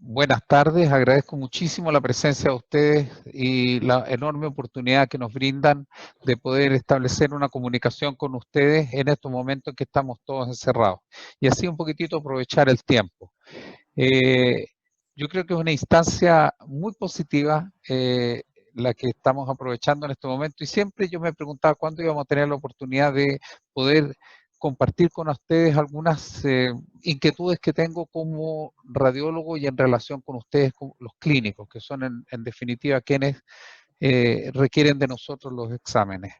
Buenas tardes, agradezco muchísimo la presencia de ustedes y la enorme oportunidad que nos brindan de poder establecer una comunicación con ustedes en estos momentos en que estamos todos encerrados y así un poquitito aprovechar el tiempo. Eh, yo creo que es una instancia muy positiva la que estamos aprovechando en este momento y siempre yo me preguntaba cuándo íbamos a tener la oportunidad de poder compartir con ustedes algunas inquietudes que tengo como radiólogo y en relación con ustedes, con los clínicos, que son en definitiva quienes requieren de nosotros los exámenes.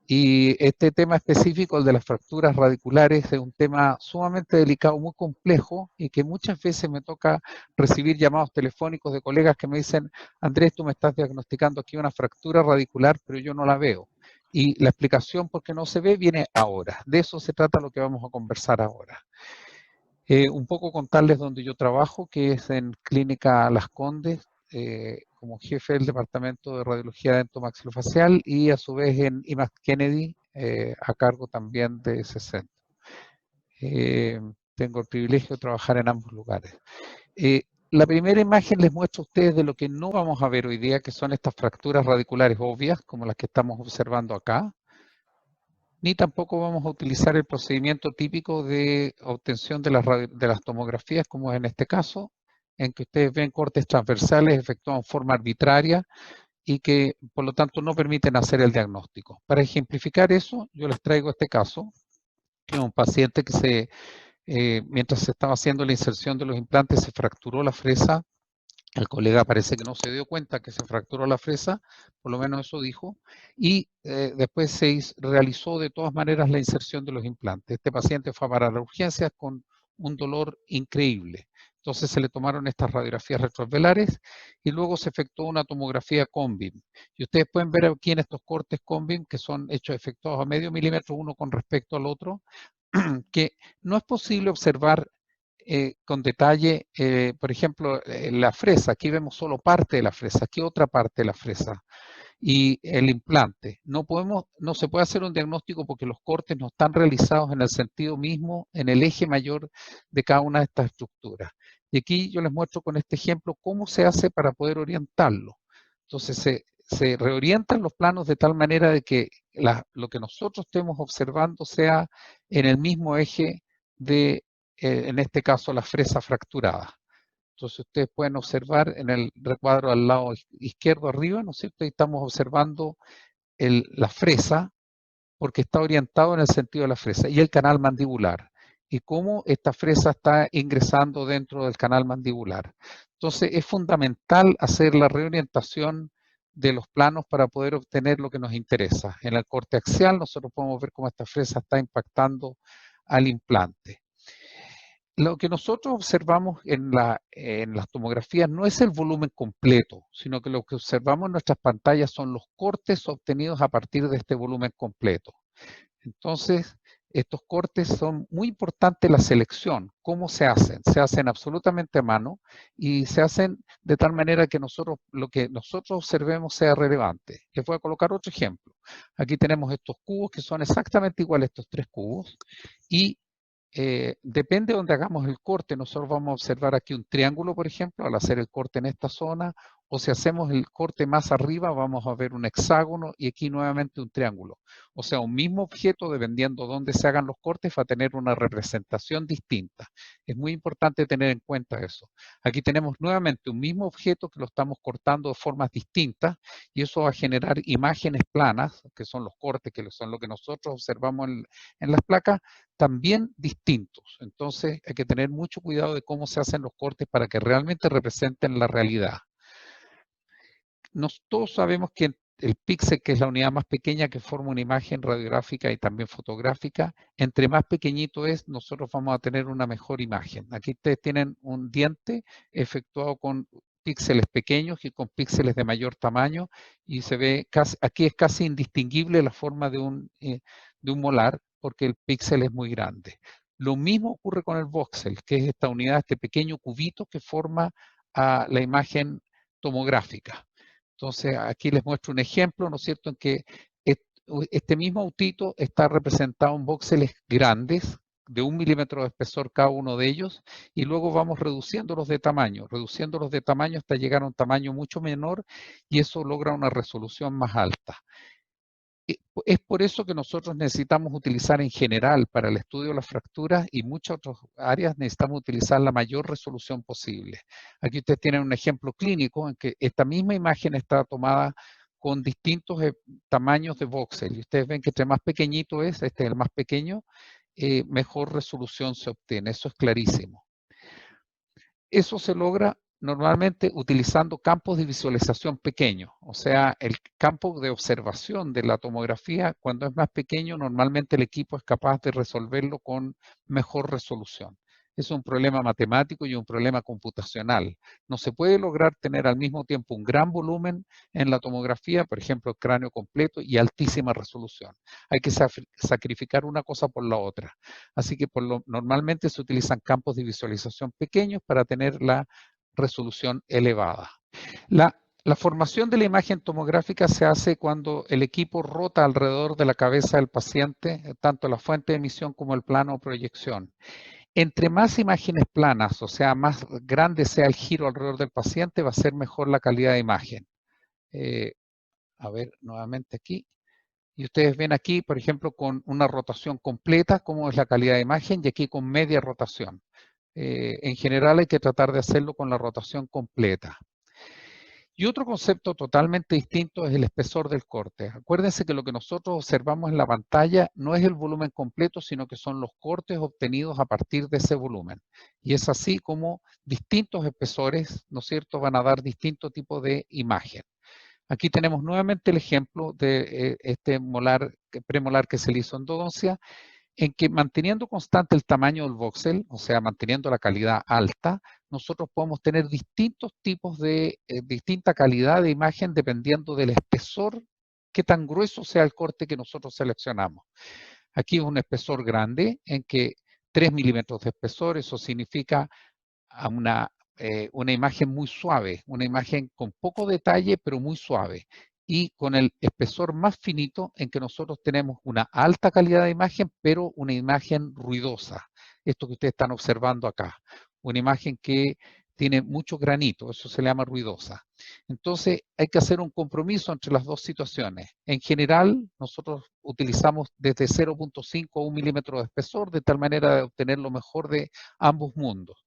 Y este tema específico, el de las fracturas radiculares, es un tema sumamente delicado, muy complejo y que muchas veces me toca recibir llamados telefónicos de colegas que me dicen: Andrés, tú me estás diagnosticando aquí una fractura radicular, pero yo no la veo. Y la explicación por qué no se ve viene ahora. De eso se trata lo que vamos a conversar ahora. Un poco contarles dónde yo trabajo, que es en Clínica Las Condes, como jefe del Departamento de Radiología Dentomaxilofacial y a su vez en IMAX Kennedy, a cargo también de ese centro. Tengo el privilegio de trabajar en ambos lugares. La primera imagen les muestro a ustedes de lo que no vamos a ver hoy día, que son estas fracturas radiculares obvias, como las que estamos observando acá, ni tampoco vamos a utilizar el procedimiento típico de obtención de las tomografías, como es en este caso, en que ustedes ven cortes transversales efectuados en forma arbitraria y que por lo tanto no permiten hacer el diagnóstico. Para ejemplificar eso, yo les traigo este caso, que es un paciente que mientras se estaba haciendo la inserción de los implantes se fracturó la fresa. El colega parece que no se dio cuenta que se fracturó la fresa, por lo menos eso dijo, y después realizó de todas maneras la inserción de los implantes. Este paciente fue para la urgencia con un dolor increíble. Entonces se le tomaron estas radiografías retroalveolares y luego se efectuó una tomografía CONBIM. Y ustedes pueden ver aquí en estos cortes CONBIM, que son hechos efectuados a medio milímetro uno con respecto al otro, que no es posible observar con detalle, por ejemplo, la fresa. Aquí vemos solo parte de la fresa, aquí otra parte de la fresa. Y el implante. No se puede hacer un diagnóstico porque los cortes no están realizados en el sentido mismo, en el eje mayor de cada una de estas estructuras. Y aquí yo les muestro con este ejemplo cómo se hace para poder orientarlo. Entonces se reorientan los planos de tal manera de que lo que nosotros estemos observando sea en el mismo eje de, en este caso, la fresa fracturada. Entonces ustedes pueden observar en el recuadro al lado izquierdo arriba, ¿no es cierto? Ahí estamos observando la fresa porque está orientado en el sentido de la fresa y el canal mandibular y cómo esta fresa está ingresando dentro del canal mandibular. Entonces es fundamental hacer la reorientación de los planos para poder obtener lo que nos interesa. En el corte axial nosotros podemos ver cómo esta fresa está impactando al implante. Lo que nosotros observamos en las tomografías no es el volumen completo, sino que lo que observamos en nuestras pantallas son los cortes obtenidos a partir de este volumen completo. Entonces, estos cortes son muy importantes la selección. ¿Cómo se hacen? Se hacen absolutamente a mano y se hacen de tal manera que lo que nosotros observemos sea relevante. Les voy a colocar otro ejemplo. Aquí tenemos estos cubos que son exactamente iguales a estos tres cubos y depende de donde hagamos el corte. Nosotros vamos a observar aquí un triángulo, por ejemplo, al hacer el corte en esta zona, o si hacemos el corte más arriba, vamos a ver un hexágono y aquí nuevamente un triángulo. O sea, un mismo objeto, dependiendo de dónde se hagan los cortes, va a tener una representación distinta. Es muy importante tener en cuenta eso. Aquí tenemos nuevamente un mismo objeto que lo estamos cortando de formas distintas y eso va a generar imágenes planas, que son los cortes, que son lo que nosotros observamos en las placas, también distintos. Entonces hay que tener mucho cuidado de cómo se hacen los cortes para que realmente representen la realidad. Todos sabemos que el píxel, que es la unidad más pequeña que forma una imagen radiográfica y también fotográfica, entre más pequeñito es, nosotros vamos a tener una mejor imagen. Aquí ustedes tienen un diente efectuado con píxeles pequeños y con píxeles de mayor tamaño y se ve aquí es casi indistinguible la forma de un molar porque el píxel es muy grande. Lo mismo ocurre con el voxel, que es esta unidad, este pequeño cubito que forma la imagen tomográfica. Entonces, aquí les muestro un ejemplo, ¿no es cierto?, en que este mismo autito está representado en voxeles grandes, de 1 milímetro de espesor cada uno de ellos, y luego vamos reduciéndolos de tamaño hasta llegar a un tamaño mucho menor, y eso logra una resolución más alta. Es por eso que nosotros necesitamos utilizar en general para el estudio de las fracturas y muchas otras áreas necesitamos utilizar la mayor resolución posible. Aquí ustedes tienen un ejemplo clínico en que esta misma imagen está tomada con distintos tamaños de voxel y ustedes ven que entre más pequeñito es, este es el más pequeño, mejor resolución se obtiene. Eso es clarísimo. Eso se logra normalmente utilizando campos de visualización pequeños, o sea, el campo de observación de la tomografía, cuando es más pequeño, normalmente el equipo es capaz de resolverlo con mejor resolución. Es un problema matemático y un problema computacional. No se puede lograr tener al mismo tiempo un gran volumen en la tomografía, por ejemplo, el cráneo completo, y altísima resolución. Hay que sacrificar una cosa por la otra. Así que normalmente se utilizan campos de visualización pequeños para tener la resolución elevada. La formación de la imagen tomográfica se hace cuando el equipo rota alrededor de la cabeza del paciente, tanto la fuente de emisión como el plano o proyección. Entre más imágenes planas, o sea, más grande sea el giro alrededor del paciente, va a ser mejor la calidad de imagen. A ver, nuevamente aquí. Y ustedes ven aquí, por ejemplo, con una rotación completa, cómo es la calidad de imagen, y aquí con media rotación. En general hay que tratar de hacerlo con la rotación completa. Y otro concepto totalmente distinto es el espesor del corte. Acuérdense que lo que nosotros observamos en la pantalla no es el volumen completo, sino que son los cortes obtenidos a partir de ese volumen. Y es así como distintos espesores, ¿no es cierto?, van a dar distinto tipo de imagen. Aquí tenemos nuevamente el ejemplo de este premolar que se le hizo endodoncia, en que manteniendo constante el tamaño del voxel, o sea, manteniendo la calidad alta, nosotros podemos tener distintos tipos de, distinta calidad de imagen dependiendo del espesor, qué tan grueso sea el corte que nosotros seleccionamos. Aquí es un espesor grande, en que 3 milímetros de espesor, eso significa una imagen muy suave, una imagen con poco detalle, pero muy suave. Y con el espesor más finito en que nosotros tenemos una alta calidad de imagen, pero una imagen ruidosa. Esto que ustedes están observando acá. Una imagen que tiene mucho granito, eso se le llama ruidosa. Entonces hay que hacer un compromiso entre las dos situaciones. En general, nosotros utilizamos desde 0.5 a 1 milímetro de espesor, de tal manera de obtener lo mejor de ambos mundos.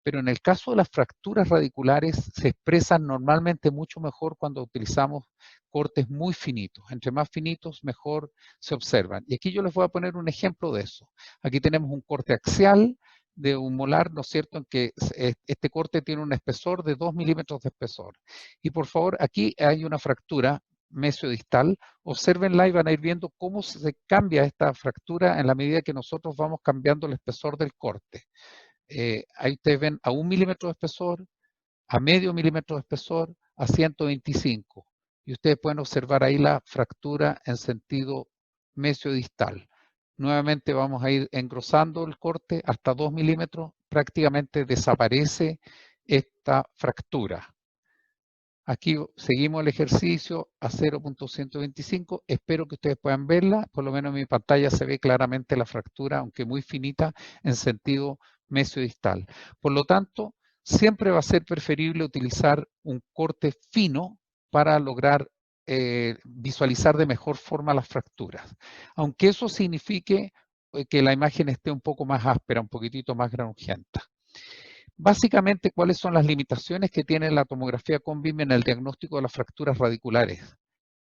Pero en el caso de las fracturas radiculares se expresan normalmente mucho mejor cuando utilizamos cortes muy finitos. Entre más finitos, mejor se observan. Y aquí yo les voy a poner un ejemplo de eso. Aquí tenemos un corte axial de un molar, ¿no es cierto?, en que este corte tiene un espesor de 2 milímetros de espesor. Y por favor, aquí hay una fractura mesiodistal. Obsérvenla y van a ir viendo cómo se cambia esta fractura en la medida que nosotros vamos cambiando el espesor del corte. Ahí ustedes ven a 1 milímetro de espesor, a medio milímetro de espesor, a 125. Y ustedes pueden observar ahí la fractura en sentido mesiodistal. Nuevamente vamos a ir engrosando el corte hasta 2 milímetros, prácticamente desaparece esta fractura. Aquí seguimos el ejercicio a 0.125. Espero que ustedes puedan verla. Por lo menos en mi pantalla se ve claramente la fractura, aunque muy finita, en sentido mesiodistal. Por lo tanto, siempre va a ser preferible utilizar un corte fino para lograr visualizar de mejor forma las fracturas. Aunque eso signifique que la imagen esté un poco más áspera, un poquitito más granujenta. Básicamente, ¿cuáles son las limitaciones que tiene la tomografía con BIM en el diagnóstico de las fracturas radiculares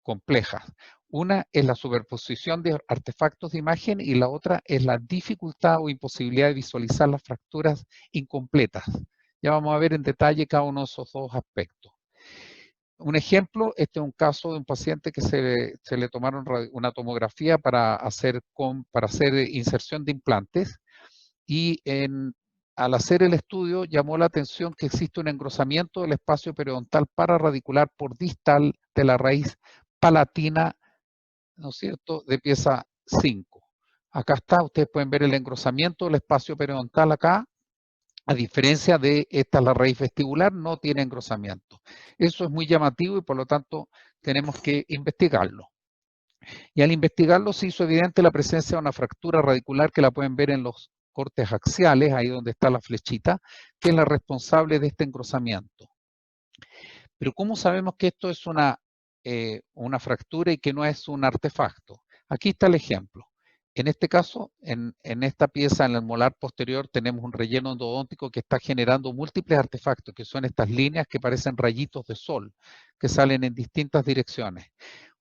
complejas? Una es la superposición de artefactos de imagen y la otra es la dificultad o imposibilidad de visualizar las fracturas incompletas. Ya vamos a ver en detalle cada uno de esos dos aspectos. Un ejemplo, este es un caso de un paciente que se le tomaron una tomografía para hacer inserción de implantes y al hacer el estudio llamó la atención que existe un engrosamiento del espacio periodontal pararadicular por distal de la raíz palatina, ¿no es cierto?, de pieza 5. Acá está, ustedes pueden ver el engrosamiento del espacio periodontal acá. A diferencia de esta, la raíz vestibular no tiene engrosamiento. Eso es muy llamativo y por lo tanto tenemos que investigarlo. Y al investigarlo se hizo evidente la presencia de una fractura radicular que la pueden ver en los cortes axiales, ahí donde está la flechita, que es la responsable de este engrosamiento. Pero ¿cómo sabemos que esto es una fractura y que no es un artefacto? Aquí está el ejemplo. En este caso, en esta pieza, en el molar posterior, tenemos un relleno endodóntico que está generando múltiples artefactos, que son estas líneas que parecen rayitos de sol, que salen en distintas direcciones.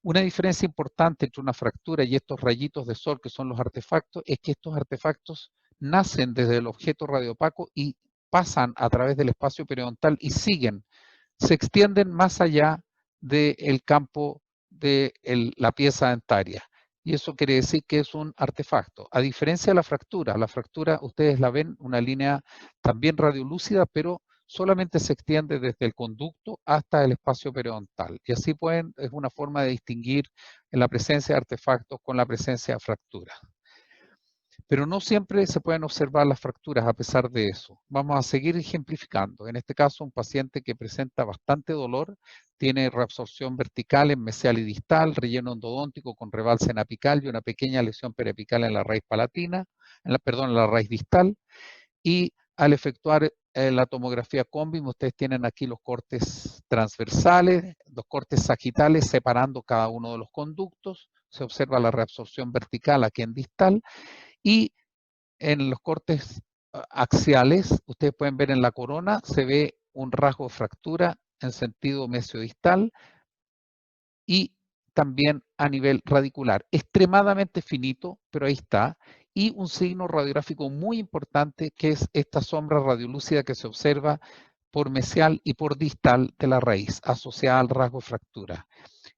Una diferencia importante entre una fractura y estos rayitos de sol, que son los artefactos, es que estos artefactos nacen desde el objeto radiopaco y pasan a través del espacio periodontal y se extienden más allá del campo de la pieza dentaria. Y eso quiere decir que es un artefacto. A diferencia de la fractura ustedes la ven una línea también radiolúcida, pero solamente se extiende desde el conducto hasta el espacio periodontal. Y así es una forma de distinguir en la presencia de artefactos con la presencia de fracturas. Pero no siempre se pueden observar las fracturas a pesar de eso. Vamos a seguir ejemplificando. En este caso, un paciente que presenta bastante dolor, tiene reabsorción vertical en mesial y distal, relleno endodóntico con rebalse en apical y una pequeña lesión periapical en la raíz palatina, en la raíz distal. Y al efectuar la tomografía COMBIM, ustedes tienen aquí los cortes transversales, los cortes sagitales separando cada uno de los conductos. Se observa la reabsorción vertical aquí en distal. Y en los cortes axiales, ustedes pueden ver en la corona, se ve un rasgo de fractura en sentido mesiodistal y también a nivel radicular, extremadamente finito, pero ahí está, y un signo radiográfico muy importante que es esta sombra radiolúcida que se observa por mesial y por distal de la raíz, asociada al rasgo de fractura.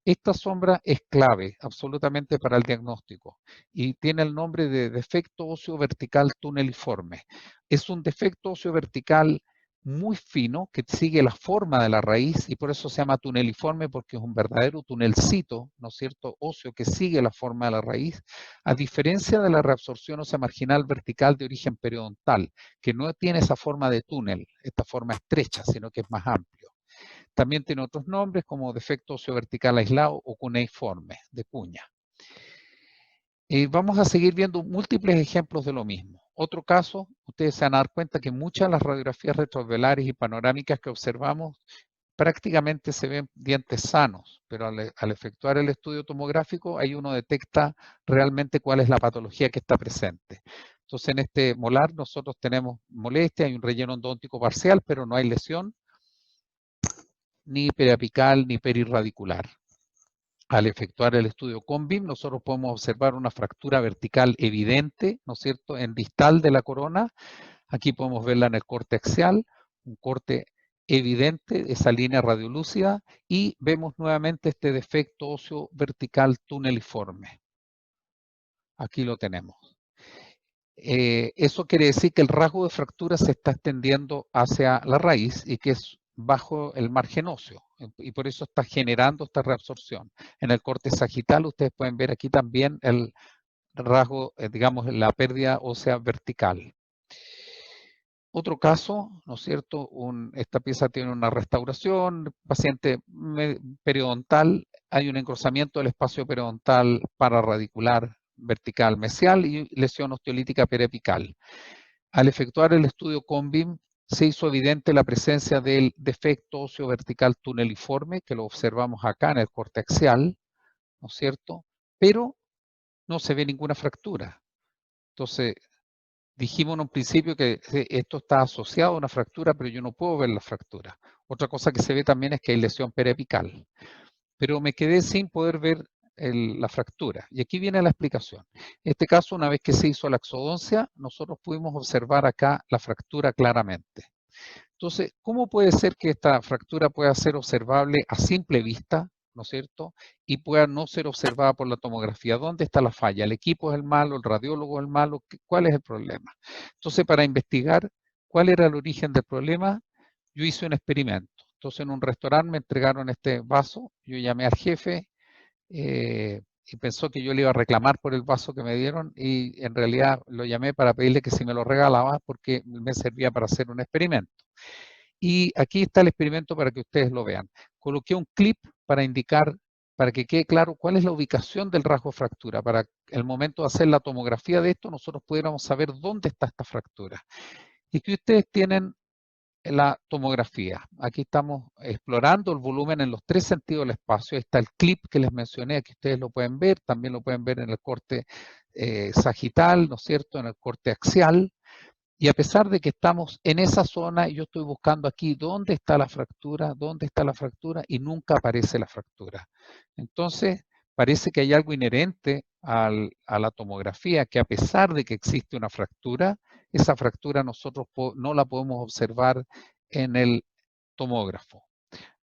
Esta sombra es clave absolutamente para el diagnóstico y tiene el nombre de defecto óseo vertical tuneliforme. Es un defecto óseo vertical muy fino que sigue la forma de la raíz y por eso se llama tuneliforme, porque es un verdadero tunelcito, ¿no es cierto?, óseo que sigue la forma de la raíz, a diferencia de la reabsorción ósea marginal vertical de origen periodontal, que no tiene esa forma de túnel, esta forma estrecha, sino que es más amplio. También tiene otros nombres como defecto óseo vertical aislado o cuneiforme, de cuña. Vamos a seguir viendo múltiples ejemplos de lo mismo. Otro caso, ustedes se van a dar cuenta que muchas de las radiografías retroalveolares y panorámicas que observamos prácticamente se ven dientes sanos, pero al efectuar el estudio tomográfico ahí uno detecta realmente cuál es la patología que está presente. Entonces en este molar nosotros tenemos molestia, hay un relleno endodóntico parcial, pero no hay lesión ni periapical ni perirradicular. Al efectuar el estudio COMBIM, nosotros podemos observar una fractura vertical evidente, ¿no es cierto?, en distal de la corona. Aquí podemos verla en el corte axial, un corte evidente, esa línea radiolúcida, y vemos nuevamente este defecto óseo vertical tuneliforme. Aquí lo tenemos. Eso quiere decir que el rasgo de fractura se está extendiendo hacia la raíz y que es bajo el margen óseo y por eso está generando esta reabsorción. En el corte sagital ustedes pueden ver aquí también el rasgo, digamos, la pérdida ósea vertical. Otro caso, ¿no es cierto? Esta pieza tiene una restauración, paciente periodontal, hay un engrosamiento del espacio periodontal pararadicular vertical mesial y lesión osteolítica periapical. Al efectuar el estudio COMBIM, se hizo evidente la presencia del defecto óseo vertical tuneliforme, que lo observamos acá en el corte axial, ¿no es cierto? Pero no se ve ninguna fractura. Entonces, dijimos en un principio que esto está asociado a una fractura, pero yo no puedo ver la fractura. Otra cosa que se ve también es que hay lesión periapical. Pero me quedé sin poder ver la fractura. Y aquí viene la explicación. En este caso, una vez que se hizo la exodoncia, nosotros pudimos observar acá la fractura claramente. Entonces, ¿cómo puede ser que esta fractura pueda ser observable a simple vista, ¿no es cierto? Y pueda no ser observada por la tomografía. ¿Dónde está la falla? ¿El equipo es el malo? ¿El radiólogo es el malo? ¿Cuál es el problema? Entonces, para investigar cuál era el origen del problema, yo hice un experimento. Entonces, en un restaurante me entregaron este vaso, yo llamé al jefe y pensó que yo le iba a reclamar por el vaso que me dieron y en realidad lo llamé para pedirle que si me lo regalaba porque me servía para hacer un experimento. Y aquí está el experimento para que ustedes lo vean. Coloqué un clip para indicar para que quede claro cuál es la ubicación del rasgo de fractura. Para el momento de hacer la tomografía de esto, nosotros pudiéramos saber dónde está esta fractura. Y que ustedes tienen la tomografía. Aquí estamos explorando el volumen en los 3 sentidos del espacio. Ahí está el clip que les mencioné, aquí ustedes lo pueden ver, también lo pueden ver en el corte sagital, ¿no es cierto?, en el corte axial. Y a pesar de que estamos en esa zona, yo estoy buscando aquí dónde está la fractura, y nunca aparece la fractura. Entonces, parece que hay algo inherente a la tomografía, que a pesar de que existe una fractura, esa fractura nosotros no la podemos observar en el tomógrafo.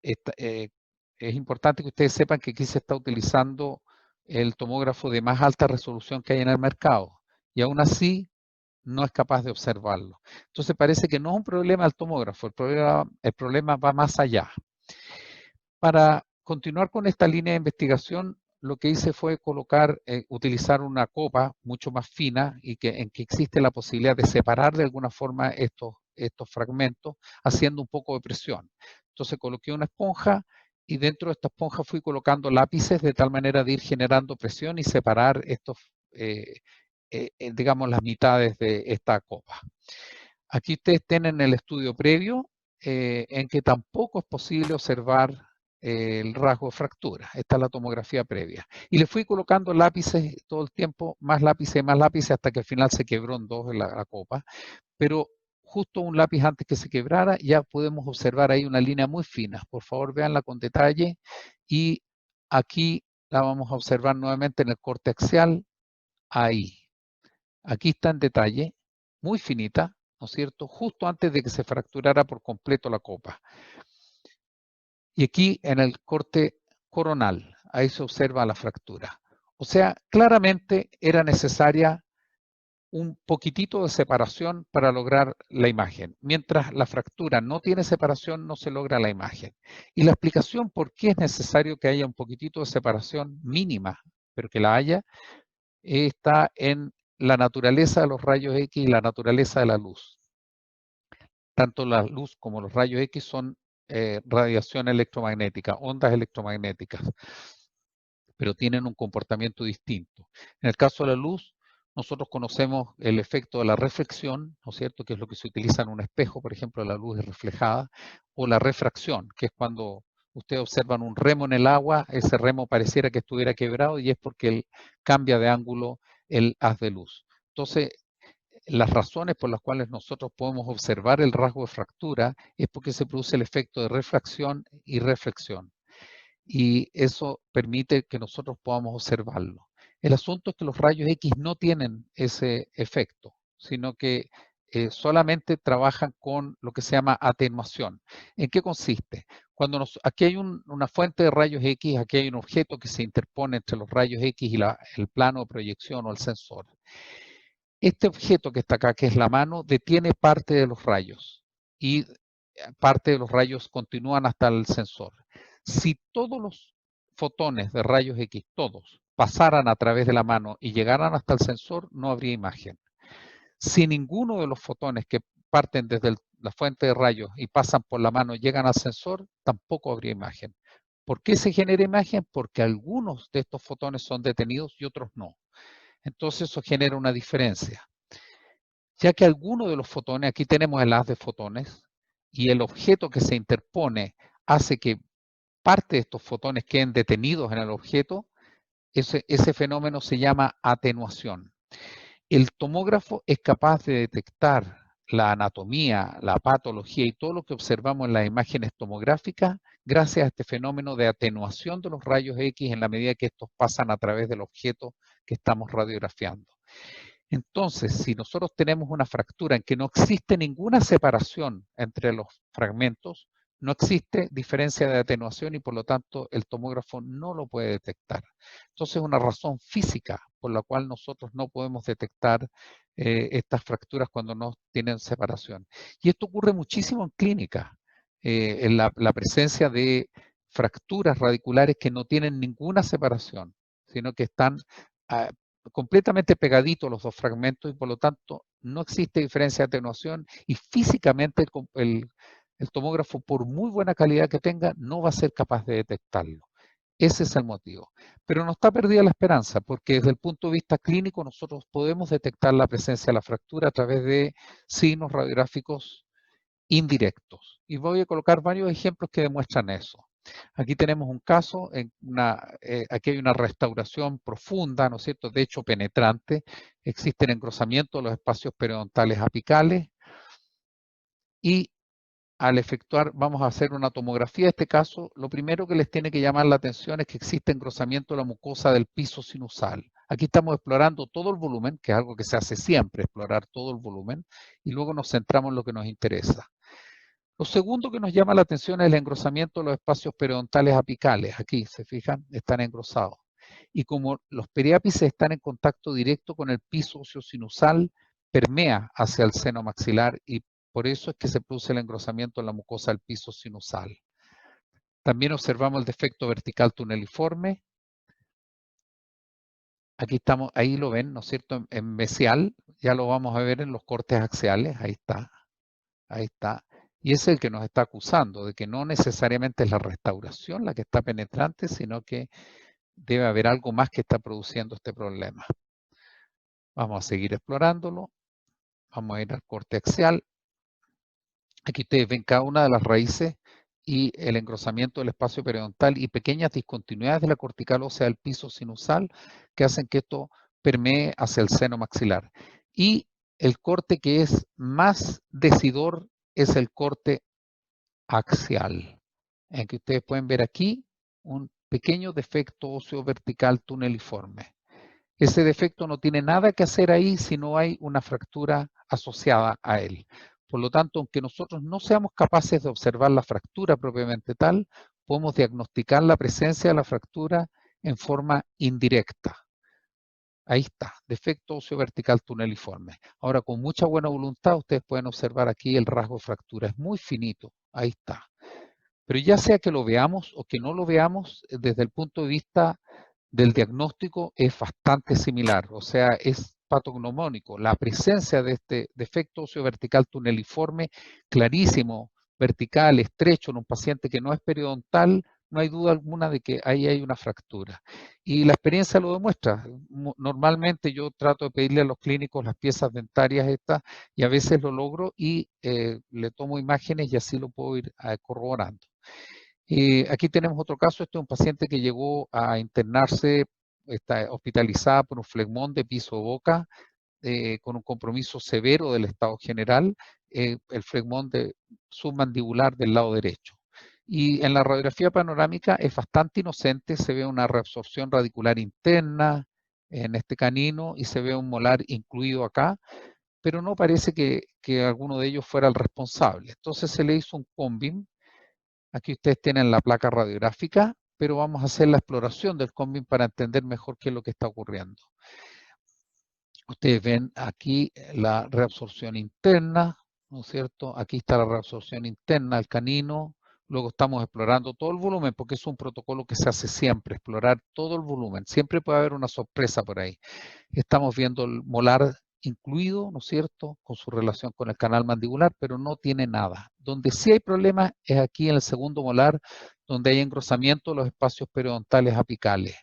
Es importante que ustedes sepan que aquí se está utilizando el tomógrafo de más alta resolución que hay en el mercado. Y aún así, no es capaz de observarlo. Entonces parece que no es un problema del tomógrafo, el problema va más allá. Para continuar con esta línea de investigación, lo que hice fue utilizar una copa mucho más fina y en que existe la posibilidad de separar de alguna forma estos fragmentos haciendo un poco de presión. Entonces coloqué una esponja y dentro de esta esponja fui colocando lápices de tal manera de ir generando presión y separar estos digamos, las mitades de esta copa. Aquí ustedes tienen el estudio previo en que tampoco es posible observar el rasgo de fractura. Esta es la tomografía previa. Y le fui colocando lápices todo el tiempo, más lápices, hasta que al final se quebró en dos la copa. Pero justo un lápiz antes que se quebrara, ya podemos observar ahí una línea muy fina. Por favor, véanla con detalle. Y aquí la vamos a observar nuevamente en el corte axial. Ahí. Aquí está en detalle, muy finita, ¿no es cierto?, justo antes de que se fracturara por completo la copa. Y aquí en el corte coronal, ahí se observa la fractura. O sea, claramente era necesaria un poquitito de separación para lograr la imagen. Mientras la fractura no tiene separación, no se logra la imagen. Y la explicación por qué es necesario que haya un poquitito de separación mínima, pero que la haya, está en la naturaleza de los rayos X y la naturaleza de la luz. Tanto la luz como los rayos X son radiación electromagnética, ondas electromagnéticas, pero tienen un comportamiento distinto. En el caso de la luz, nosotros conocemos el efecto de la reflexión, ¿no es cierto?, que es lo que se utiliza en un espejo, por ejemplo, la luz es reflejada, o la refracción, que es cuando ustedes observan un remo en el agua, ese remo pareciera que estuviera quebrado y es porque él cambia de ángulo el haz de luz. Entonces, las razones por las cuales nosotros podemos observar el rasgo de fractura es porque se produce el efecto de refracción y reflexión. Y eso permite que nosotros podamos observarlo. El asunto es que los rayos X no tienen ese efecto, sino que solamente trabajan con lo que se llama atenuación. ¿En qué consiste? Aquí hay una fuente de rayos X, aquí hay un objeto que se interpone entre los rayos X y el plano de proyección o el sensor. Este objeto que está acá, que es la mano, detiene parte de los rayos y parte de los rayos continúan hasta el sensor. Si todos los fotones de rayos X, todos, pasaran a través de la mano y llegaran hasta el sensor, no habría imagen. Si ninguno de los fotones que parten desde la fuente de rayos y pasan por la mano llegan al sensor, tampoco habría imagen. ¿Por qué se genera imagen? Porque algunos de estos fotones son detenidos y otros no. Entonces eso genera una diferencia. Ya que alguno de los fotones, aquí tenemos el haz de fotones, y el objeto que se interpone hace que parte de estos fotones queden detenidos en el objeto, ese fenómeno se llama atenuación. El tomógrafo es capaz de detectar la anatomía, la patología y todo lo que observamos en las imágenes tomográficas gracias a este fenómeno de atenuación de los rayos X en la medida que estos pasan a través del objeto que estamos radiografiando. Entonces, si nosotros tenemos una fractura en que no existe ninguna separación entre los fragmentos, no existe diferencia de atenuación y por lo tanto el tomógrafo no lo puede detectar. Entonces es una razón física por la cual nosotros no podemos detectar estas fracturas cuando no tienen separación. Y esto ocurre muchísimo en clínica, en la presencia de fracturas radiculares que no tienen ninguna separación, sino que están completamente pegaditos los dos fragmentos y por lo tanto no existe diferencia de atenuación y físicamente el tomógrafo, por muy buena calidad que tenga, no va a ser capaz de detectarlo. Ese es el motivo. Pero no está perdida la esperanza, porque desde el punto de vista clínico nosotros podemos detectar la presencia de la fractura a través de signos radiográficos indirectos. Y voy a colocar varios ejemplos que demuestran eso. Aquí tenemos un caso, aquí hay una restauración profunda, ¿no es cierto?, de hecho penetrante. Existen engrosamientos de los espacios periodontales apicales y al efectuar, vamos a hacer una tomografía de este caso, lo primero que les tiene que llamar la atención es que existe engrosamiento de la mucosa del piso sinusal. Aquí estamos explorando todo el volumen, que es algo que se hace siempre, explorar todo el volumen, y luego nos centramos en lo que nos interesa. Lo segundo que nos llama la atención es el engrosamiento de los espacios periodontales apicales. Aquí, ¿se fijan? Están engrosados. Y como los periápices están en contacto directo con el piso óseo-sinusal, permea hacia el seno maxilar y por eso es que se produce el engrosamiento en la mucosa del piso sinusal. También observamos el defecto vertical tuneliforme. Aquí estamos, ahí lo ven, ¿no es cierto? En mesial, ya lo vamos a ver en los cortes axiales, ahí está. Ahí está. Y es el que nos está acusando de que no necesariamente es la restauración la que está penetrante, sino que debe haber algo más que está produciendo este problema. Vamos a seguir explorándolo. Vamos a ir al corte axial. Aquí ustedes ven cada una de las raíces y el engrosamiento del espacio periodontal y pequeñas discontinuidades de la cortical ósea del piso sinusal que hacen que esto permee hacia el seno maxilar. Y el corte que es más decidor es el corte axial, en que ustedes pueden ver aquí un pequeño defecto óseo vertical tuneliforme. Ese defecto no tiene nada que hacer ahí si no hay una fractura asociada a él. Por lo tanto, aunque nosotros no seamos capaces de observar la fractura propiamente tal, podemos diagnosticar la presencia de la fractura en forma indirecta. Ahí está, defecto óseo vertical tuneliforme. Ahora, con mucha buena voluntad, ustedes pueden observar aquí el rasgo de fractura. Es muy finito, ahí está. Pero ya sea que lo veamos o que no lo veamos, desde el punto de vista del diagnóstico es bastante similar, o sea, es patognomónico. La presencia de este defecto óseo vertical tuneliforme clarísimo, vertical, estrecho en un paciente que no es periodontal, no hay duda alguna de que ahí hay una fractura. Y la experiencia lo demuestra. Normalmente yo trato de pedirle a los clínicos las piezas dentarias estas y a veces lo logro y le tomo imágenes y así lo puedo ir corroborando. Aquí tenemos otro caso, este es un paciente que llegó a internarse, está hospitalizada por un flegmón de piso-boca con un compromiso severo del estado general, el flegmón submandibular del lado derecho. Y en la radiografía panorámica es bastante inocente, se ve una reabsorción radicular interna en este canino y se ve un molar incluido acá, pero no parece que alguno de ellos fuera el responsable. Entonces se le hizo un combing. Aquí ustedes tienen la placa radiográfica, pero vamos a hacer la exploración del combing para entender mejor qué es lo que está ocurriendo. Ustedes ven aquí la reabsorción interna, ¿no es cierto? Aquí está la reabsorción interna al canino. Luego estamos explorando todo el volumen porque es un protocolo que se hace siempre, explorar todo el volumen. Siempre puede haber una sorpresa por ahí. Estamos viendo el molar incluido, ¿no es cierto?, con su relación con el canal mandibular, pero no tiene nada. Donde sí hay problemas es aquí en el segundo molar, donde hay engrosamiento de los espacios periodontales apicales.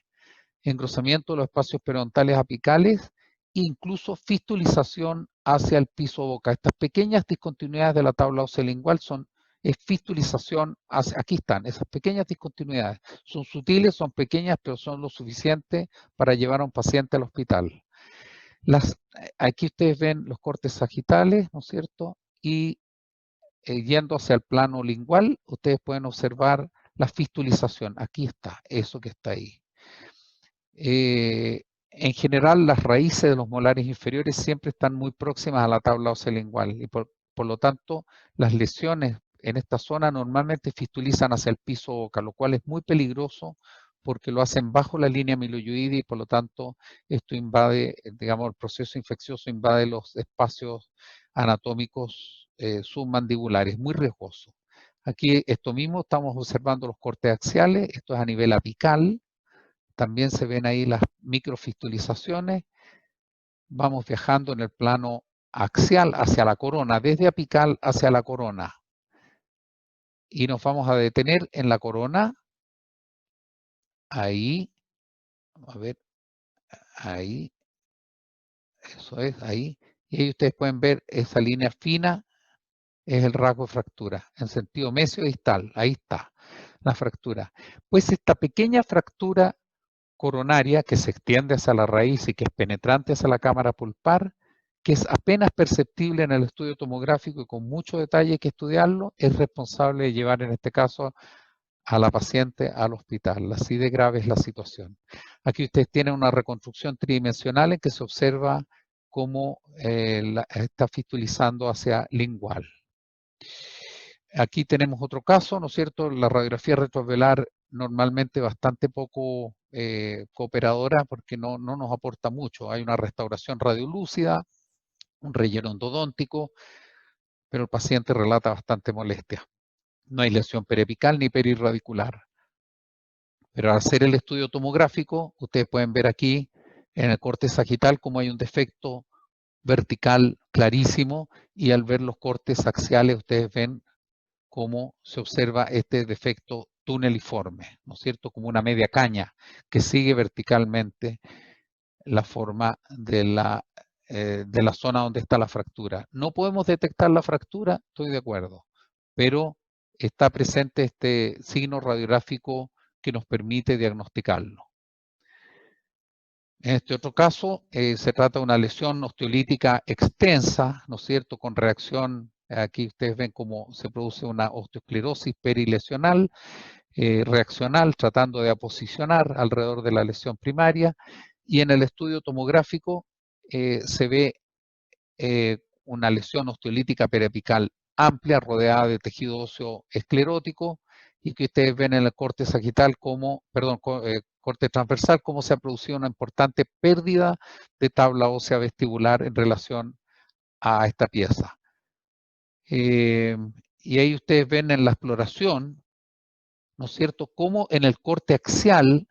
Engrosamiento de los espacios periodontales apicales, incluso fistulización hacia el piso boca. Estas pequeñas discontinuidades de la tabla ósea lingual es fistulización, aquí están, esas pequeñas discontinuidades. Son sutiles, son pequeñas, pero son lo suficiente para llevar a un paciente al hospital. Aquí ustedes ven los cortes sagitales, ¿no es cierto? Y yendo hacia el plano lingual, ustedes pueden observar la fistulización. Aquí está, eso que está ahí. En general, las raíces de los molares inferiores siempre están muy próximas a la tabla ósea lingual y por lo tanto, las lesiones en esta zona normalmente fistulizan hacia el piso boca, lo cual es muy peligroso porque lo hacen bajo la línea miloyoide y por lo tanto esto invade, digamos, el proceso infeccioso invade los espacios anatómicos submandibulares, muy riesgoso. Aquí esto mismo estamos observando los cortes axiales, esto es a nivel apical, también se ven ahí las microfistulizaciones. Vamos viajando en el plano axial hacia la corona, desde apical hacia la corona. Y nos vamos a detener en la corona. ahí, a ver, ahí, eso es, ahí. Y ahí ustedes pueden ver esa línea fina, es el rasgo de fractura, en sentido mesio-distal, ahí está la fractura. Pues esta pequeña fractura coronaria que se extiende hacia la raíz y que es penetrante hacia la cámara pulpar, que es apenas perceptible en el estudio tomográfico y con mucho detalle hay que estudiarlo, es responsable de llevar en este caso a la paciente al hospital. Así de grave es la situación. Aquí ustedes tienen una reconstrucción tridimensional en que se observa cómo está fistulizando hacia lingual. Aquí tenemos otro caso, ¿no es cierto? La radiografía retrovelar normalmente bastante poco cooperadora porque no nos aporta mucho. Hay una restauración radiolúcida, un relleno endodóntico, pero el paciente relata bastante molestia. No hay lesión periapical ni perirradicular. Pero al hacer el estudio tomográfico, ustedes pueden ver aquí en el corte sagital cómo hay un defecto vertical clarísimo y al ver los cortes axiales ustedes ven cómo se observa este defecto tuneliforme, ¿no es cierto? Como una media caña que sigue verticalmente la forma de la zona donde está la fractura. No podemos detectar la fractura, estoy de acuerdo, pero está presente este signo radiográfico que nos permite diagnosticarlo. En este otro caso, se trata de una lesión osteolítica extensa, ¿no es cierto?, con reacción, aquí ustedes ven cómo se produce una osteosclerosis perilesional, reaccional, tratando de aposicionar alrededor de la lesión primaria, y en el estudio tomográfico se ve una lesión osteolítica periapical amplia, rodeada de tejido óseo esclerótico, y que ustedes ven en el corte sagital como, perdón, corte transversal, cómo se ha producido una importante pérdida de tabla ósea vestibular en relación a esta pieza. Y ahí ustedes ven en la exploración, ¿no es cierto?, cómo en el corte axial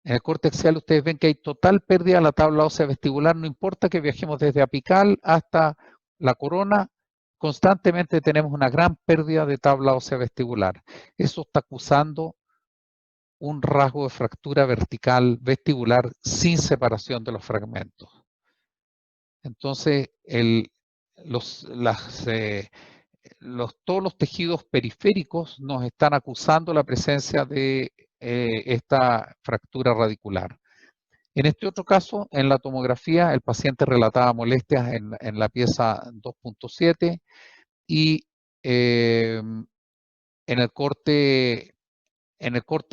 ustedes ven que hay total pérdida de la tabla ósea vestibular, no importa que viajemos desde apical hasta la corona, constantemente tenemos una gran pérdida de tabla ósea vestibular. Eso está acusando un rasgo de fractura vertical vestibular sin separación de los fragmentos. Entonces, todos los tejidos periféricos nos están acusando la presencia de esta fractura radicular. En este otro caso, en la tomografía, el paciente relataba molestias en la pieza 2.7 y en el corte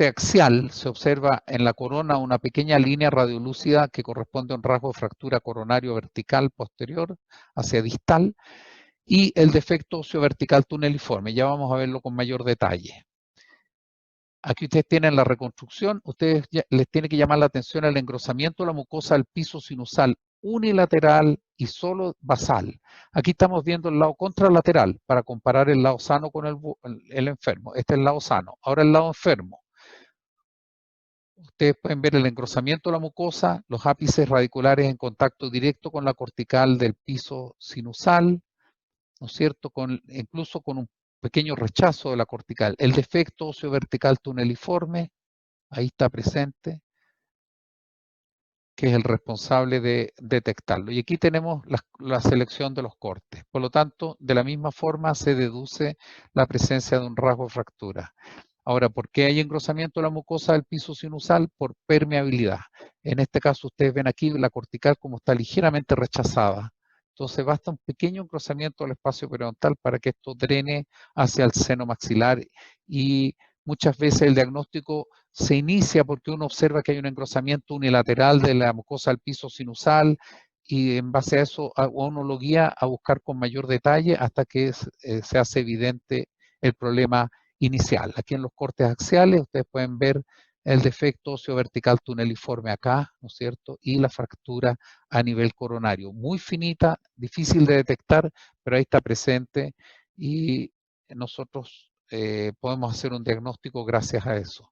axial se observa en la corona una pequeña línea radiolúcida que corresponde a un rasgo de fractura coronario vertical posterior hacia distal y el defecto óseo vertical tuneliforme. Ya vamos a verlo con mayor detalle. Aquí ustedes tienen la reconstrucción, ustedes les tiene que llamar la atención el engrosamiento de la mucosa del piso sinusal unilateral y solo basal. Aquí estamos viendo el lado contralateral para comparar el lado sano con el enfermo. Este es el lado sano. Ahora el lado enfermo. Ustedes pueden ver el engrosamiento de la mucosa, los ápices radiculares en contacto directo con la cortical del piso sinusal, ¿no es cierto?, incluso con un pequeño rechazo de la cortical. El defecto óseo vertical tuneliforme, ahí está presente, que es el responsable de detectarlo. Y aquí tenemos la selección de los cortes. Por lo tanto, de la misma forma se deduce la presencia de un rasgo de fractura. Ahora, ¿por qué hay engrosamiento de la mucosa del piso sinusal? Por permeabilidad. En este caso, ustedes ven aquí la cortical como está ligeramente rechazada. Entonces, basta un pequeño engrosamiento del espacio periodontal para que esto drene hacia el seno maxilar y muchas veces el diagnóstico se inicia porque uno observa que hay un engrosamiento unilateral de la mucosa del piso sinusal y en base a eso uno lo guía a buscar con mayor detalle hasta que se hace evidente el problema inicial. Aquí en los cortes axiales ustedes pueden ver el defecto óseo vertical tuneliforme acá, ¿no es cierto? Y la fractura a nivel coronario. Muy finita, difícil de detectar, pero ahí está presente y nosotros podemos hacer un diagnóstico gracias a eso.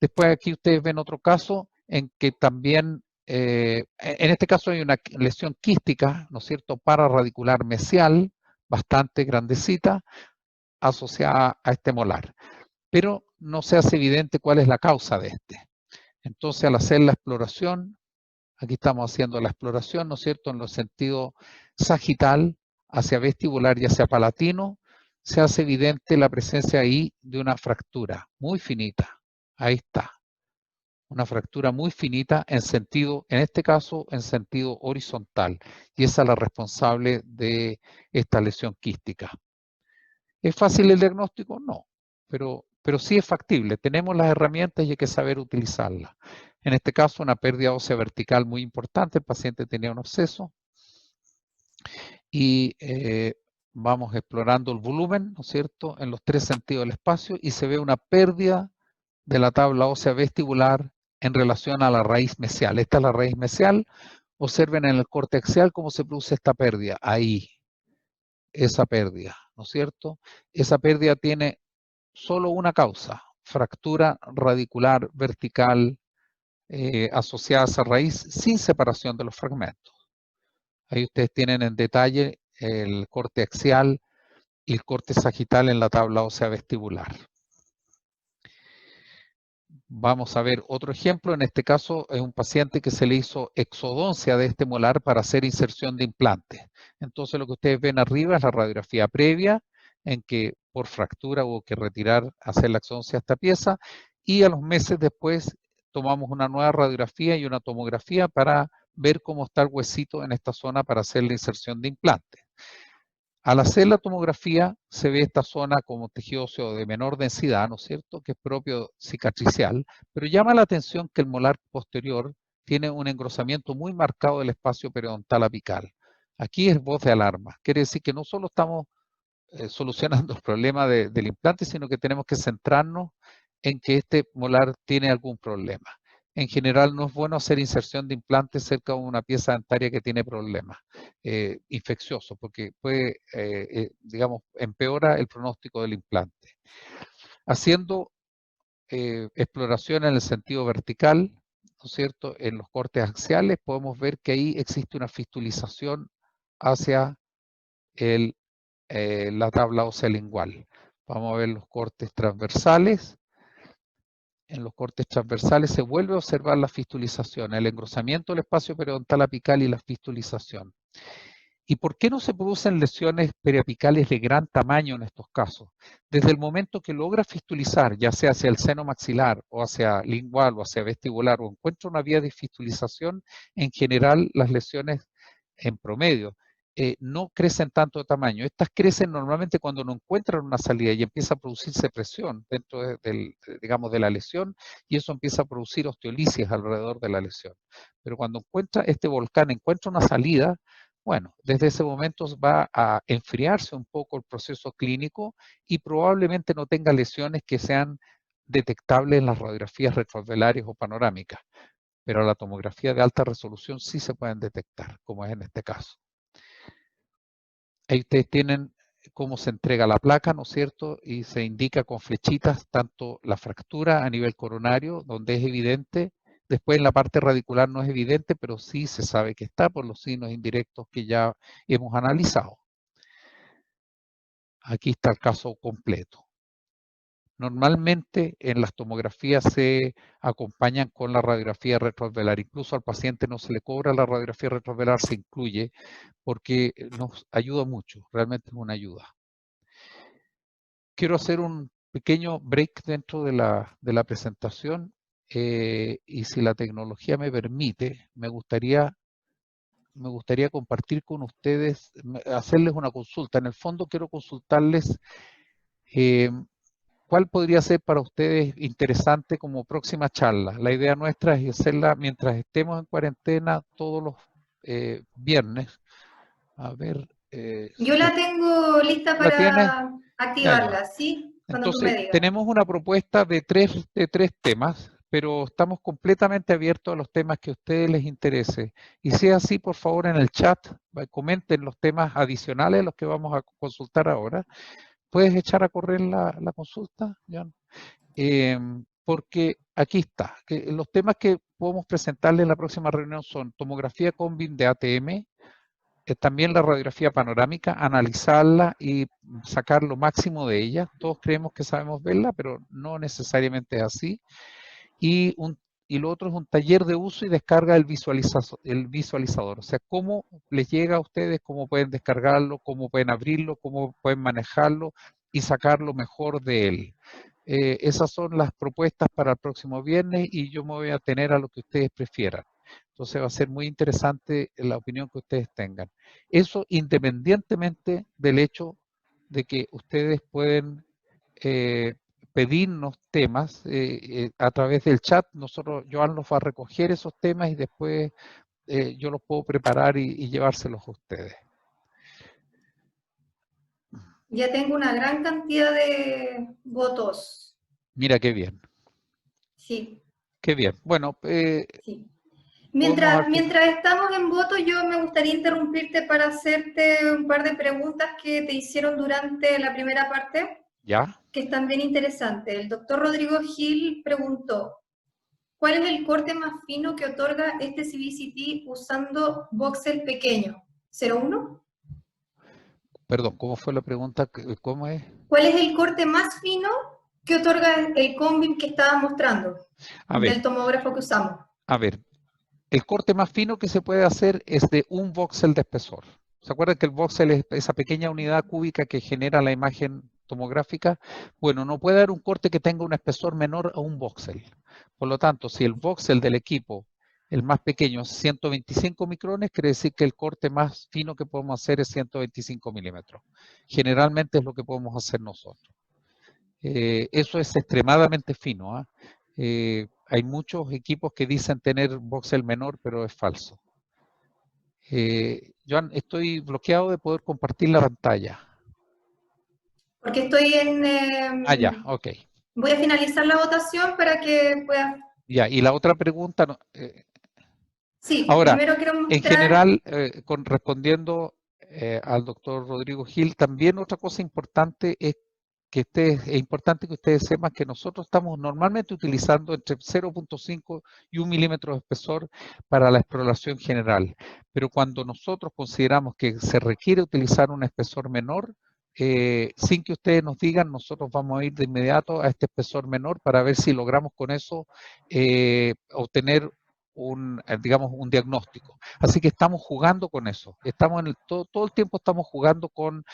Después aquí ustedes ven otro caso en que también, en este caso hay una lesión quística, ¿no es cierto?, pararadicular mesial, bastante grandecita, asociada a este molar. Pero no se hace evidente cuál es la causa de este. Entonces, al hacer la exploración, aquí estamos haciendo la exploración, ¿no es cierto?, en los sentidos sagital, hacia vestibular y hacia palatino, se hace evidente la presencia ahí de una fractura muy finita. Ahí está. Una fractura muy finita en sentido, en este caso, en sentido horizontal. Y esa es la responsable de esta lesión quística. ¿Es fácil el diagnóstico? No, pero sí es factible. Tenemos las herramientas y hay que saber utilizarlas. En este caso, una pérdida ósea vertical muy importante. El paciente tenía un absceso y vamos explorando el volumen, ¿no es cierto?, en los 3 sentidos del espacio y se ve una pérdida de la tabla ósea vestibular en relación a la raíz mesial. Esta es la raíz mesial. Observen en el corte axial cómo se produce esta pérdida. Ahí, esa pérdida, ¿no es cierto? Esa pérdida tiene solo una causa, fractura radicular vertical asociada a esa raíz sin separación de los fragmentos. Ahí ustedes tienen en detalle el corte axial y el corte sagital en la tabla ósea vestibular. Vamos a ver otro ejemplo. En este caso es un paciente que se le hizo exodoncia de este molar para hacer inserción de implantes. Entonces lo que ustedes ven arriba es la radiografía previa en que por fractura hubo que retirar, hacer la exodoncia de esta pieza y a los meses después tomamos una nueva radiografía y una tomografía para ver cómo está el huesito en esta zona para hacer la inserción de implantes. Al hacer la tomografía se ve esta zona como tejido óseo de menor densidad, ¿no es cierto?, que es propio cicatricial, pero llama la atención que el molar posterior tiene un engrosamiento muy marcado del espacio periodontal apical. Aquí es voz de alarma, quiere decir que no solo estamos solucionando el problema del implante, sino que tenemos que centrarnos en que este molar tiene algún problema. En general no es bueno hacer inserción de implantes cerca de una pieza dentaria que tiene problemas infecciosos, porque puede, digamos, empeora el pronóstico del implante. Haciendo exploración en el sentido vertical, ¿no es cierto?, en los cortes axiales, podemos ver que ahí existe una fistulización hacia la tabla ósea lingual. Vamos a ver los cortes transversales. En los cortes transversales se vuelve a observar la fistulización, el engrosamiento del espacio periodontal apical y la fistulización. ¿Y por qué no se producen lesiones periapicales de gran tamaño en estos casos? Desde el momento que logra fistulizar, ya sea hacia el seno maxilar o hacia lingual o hacia vestibular, o encuentra una vía de fistulización, en general las lesiones en promedio no crecen tanto de tamaño. Estas crecen normalmente cuando no encuentran una salida y empieza a producirse presión dentro digamos, de la lesión y eso empieza a producir osteolisis alrededor de la lesión. Pero cuando encuentra este volcán, encuentra una salida, bueno, desde ese momento va a enfriarse un poco el proceso clínico y probablemente no tenga lesiones que sean detectables en las radiografías retroalveolares o panorámicas, pero la tomografía de alta resolución sí se pueden detectar, como es en este caso. Ahí ustedes tienen cómo se entrega la placa, ¿no es cierto? Y se indica con flechitas tanto la fractura a nivel coronario, donde es evidente. Después en la parte radicular no es evidente, pero sí se sabe que está por los signos indirectos que ya hemos analizado. Aquí está el caso completo. Normalmente en las tomografías se acompañan con la radiografía retroalveolar. Incluso al paciente no se le cobra la radiografía retroalveolar, se incluye porque nos ayuda mucho, realmente es una ayuda. Quiero hacer un pequeño break dentro de la presentación y si la tecnología me permite, me gustaría compartir con ustedes, hacerles una consulta. En el fondo quiero consultarles cuál podría ser para ustedes interesante como próxima charla. La idea nuestra es hacerla mientras estemos en cuarentena todos los viernes. A ver. Yo la tengo lista ¿La tienes? para Ya, ya. activarla, ¿sí? Cuando tú me Entonces, digas. tenemos una propuesta de tres temas, pero estamos completamente abiertos a los temas que a ustedes les interese. Y si es así, por favor, en el chat, comenten los temas adicionales, los que vamos a consultar ahora. ¿Puedes echar a correr la consulta, John? Porque aquí está. Que los temas que podemos presentarles en la próxima reunión son tomografía Combin de ATM, también la radiografía panorámica, analizarla y sacar lo máximo de ella. Todos creemos que sabemos verla, pero no necesariamente es así. Y y lo otro es un taller de uso y descarga del visualizador. O sea, cómo les llega a ustedes, cómo pueden descargarlo, cómo pueden abrirlo, cómo pueden manejarlo y sacar lo mejor de él. Esas son las propuestas para el próximo viernes y yo me voy a tener a lo que ustedes prefieran. Entonces va a ser muy interesante la opinión que ustedes tengan. Eso independientemente del hecho de que ustedes pueden pedirnos temas a través del chat. Joan los va a recoger esos temas y después yo los puedo preparar y llevárselos a ustedes. Ya tengo una gran cantidad de votos. Mira qué bien. Sí. Qué bien. Bueno, sí. Mientras estamos en voto, yo me gustaría interrumpirte para hacerte un par de preguntas que te hicieron durante la primera parte. ¿Ya? Que están bien interesantes. El doctor Rodrigo Gil preguntó, ¿cuál es el corte más fino que otorga este CBCT usando voxel pequeño? ¿01? Perdón, ¿cómo fue la pregunta? ¿Cómo es? ¿Cuál es el corte más fino que otorga el combin que estaba mostrando del tomógrafo que usamos? A ver, el corte más fino que se puede hacer es de un voxel de espesor. ¿Se acuerdan que el voxel es esa pequeña unidad cúbica que genera la imagen tomográfica? Bueno, no puede haber un corte que tenga un espesor menor a un voxel. Por lo tanto, si el voxel del equipo, el más pequeño, es 125 micrones, quiere decir que el corte más fino que podemos hacer es 125 milímetros. Generalmente es lo que podemos hacer nosotros. Eso es extremadamente fino. Hay muchos equipos que dicen tener voxel menor, pero es falso. Joan, estoy bloqueado de poder compartir la pantalla. Porque estoy en... Ya, ok. Voy a finalizar la votación para que puedas... Ya, y la otra pregunta... sí, ahora, primero quiero mostrar... en general, respondiendo al doctor Rodrigo Gil, también otra cosa importante es es importante que ustedes sepan que nosotros estamos normalmente utilizando entre 0.5 y 1 milímetro de espesor para la exploración general, pero cuando nosotros consideramos que se requiere utilizar un espesor menor, sin que ustedes nos digan, nosotros vamos a ir de inmediato a este espesor menor para ver si logramos con eso obtener digamos, un diagnóstico. Así que estamos jugando con eso. Estamos todo el tiempo estamos jugando con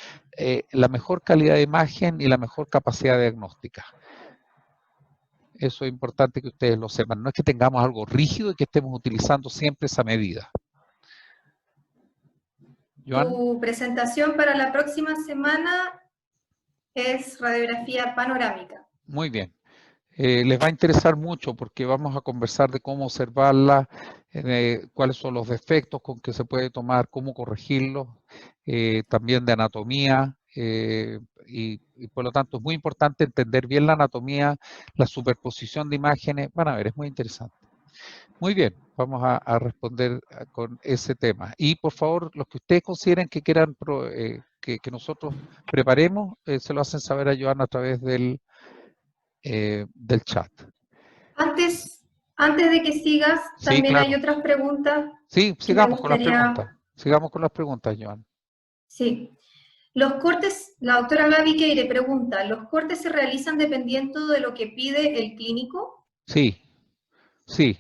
la mejor calidad de imagen y la mejor capacidad diagnóstica. Eso es importante que ustedes lo sepan. No es que tengamos algo rígido y que estemos utilizando siempre esa medida. ¿Joan? Tu presentación para la próxima semana es radiografía panorámica. Muy bien. Les va a interesar mucho porque vamos a conversar de cómo observarla, cuáles son los defectos con que se puede tomar, cómo corregirlos, también de anatomía, y por lo tanto es muy importante entender bien la anatomía, la superposición de imágenes. Van a ver, es muy interesante. Muy bien, vamos a responder con ese tema. Y por favor, los que ustedes consideren que quieran que nosotros preparemos, se lo hacen saber a Joan a través del chat. Antes de que sigas, Sí, también claro. hay otras preguntas. Sí, sigamos con las preguntas. Sigamos con las preguntas, Joan. Sí. Los cortes, la doctora Gaby Queire pregunta, ¿los cortes se realizan dependiendo de lo que pide el clínico? Sí, sí.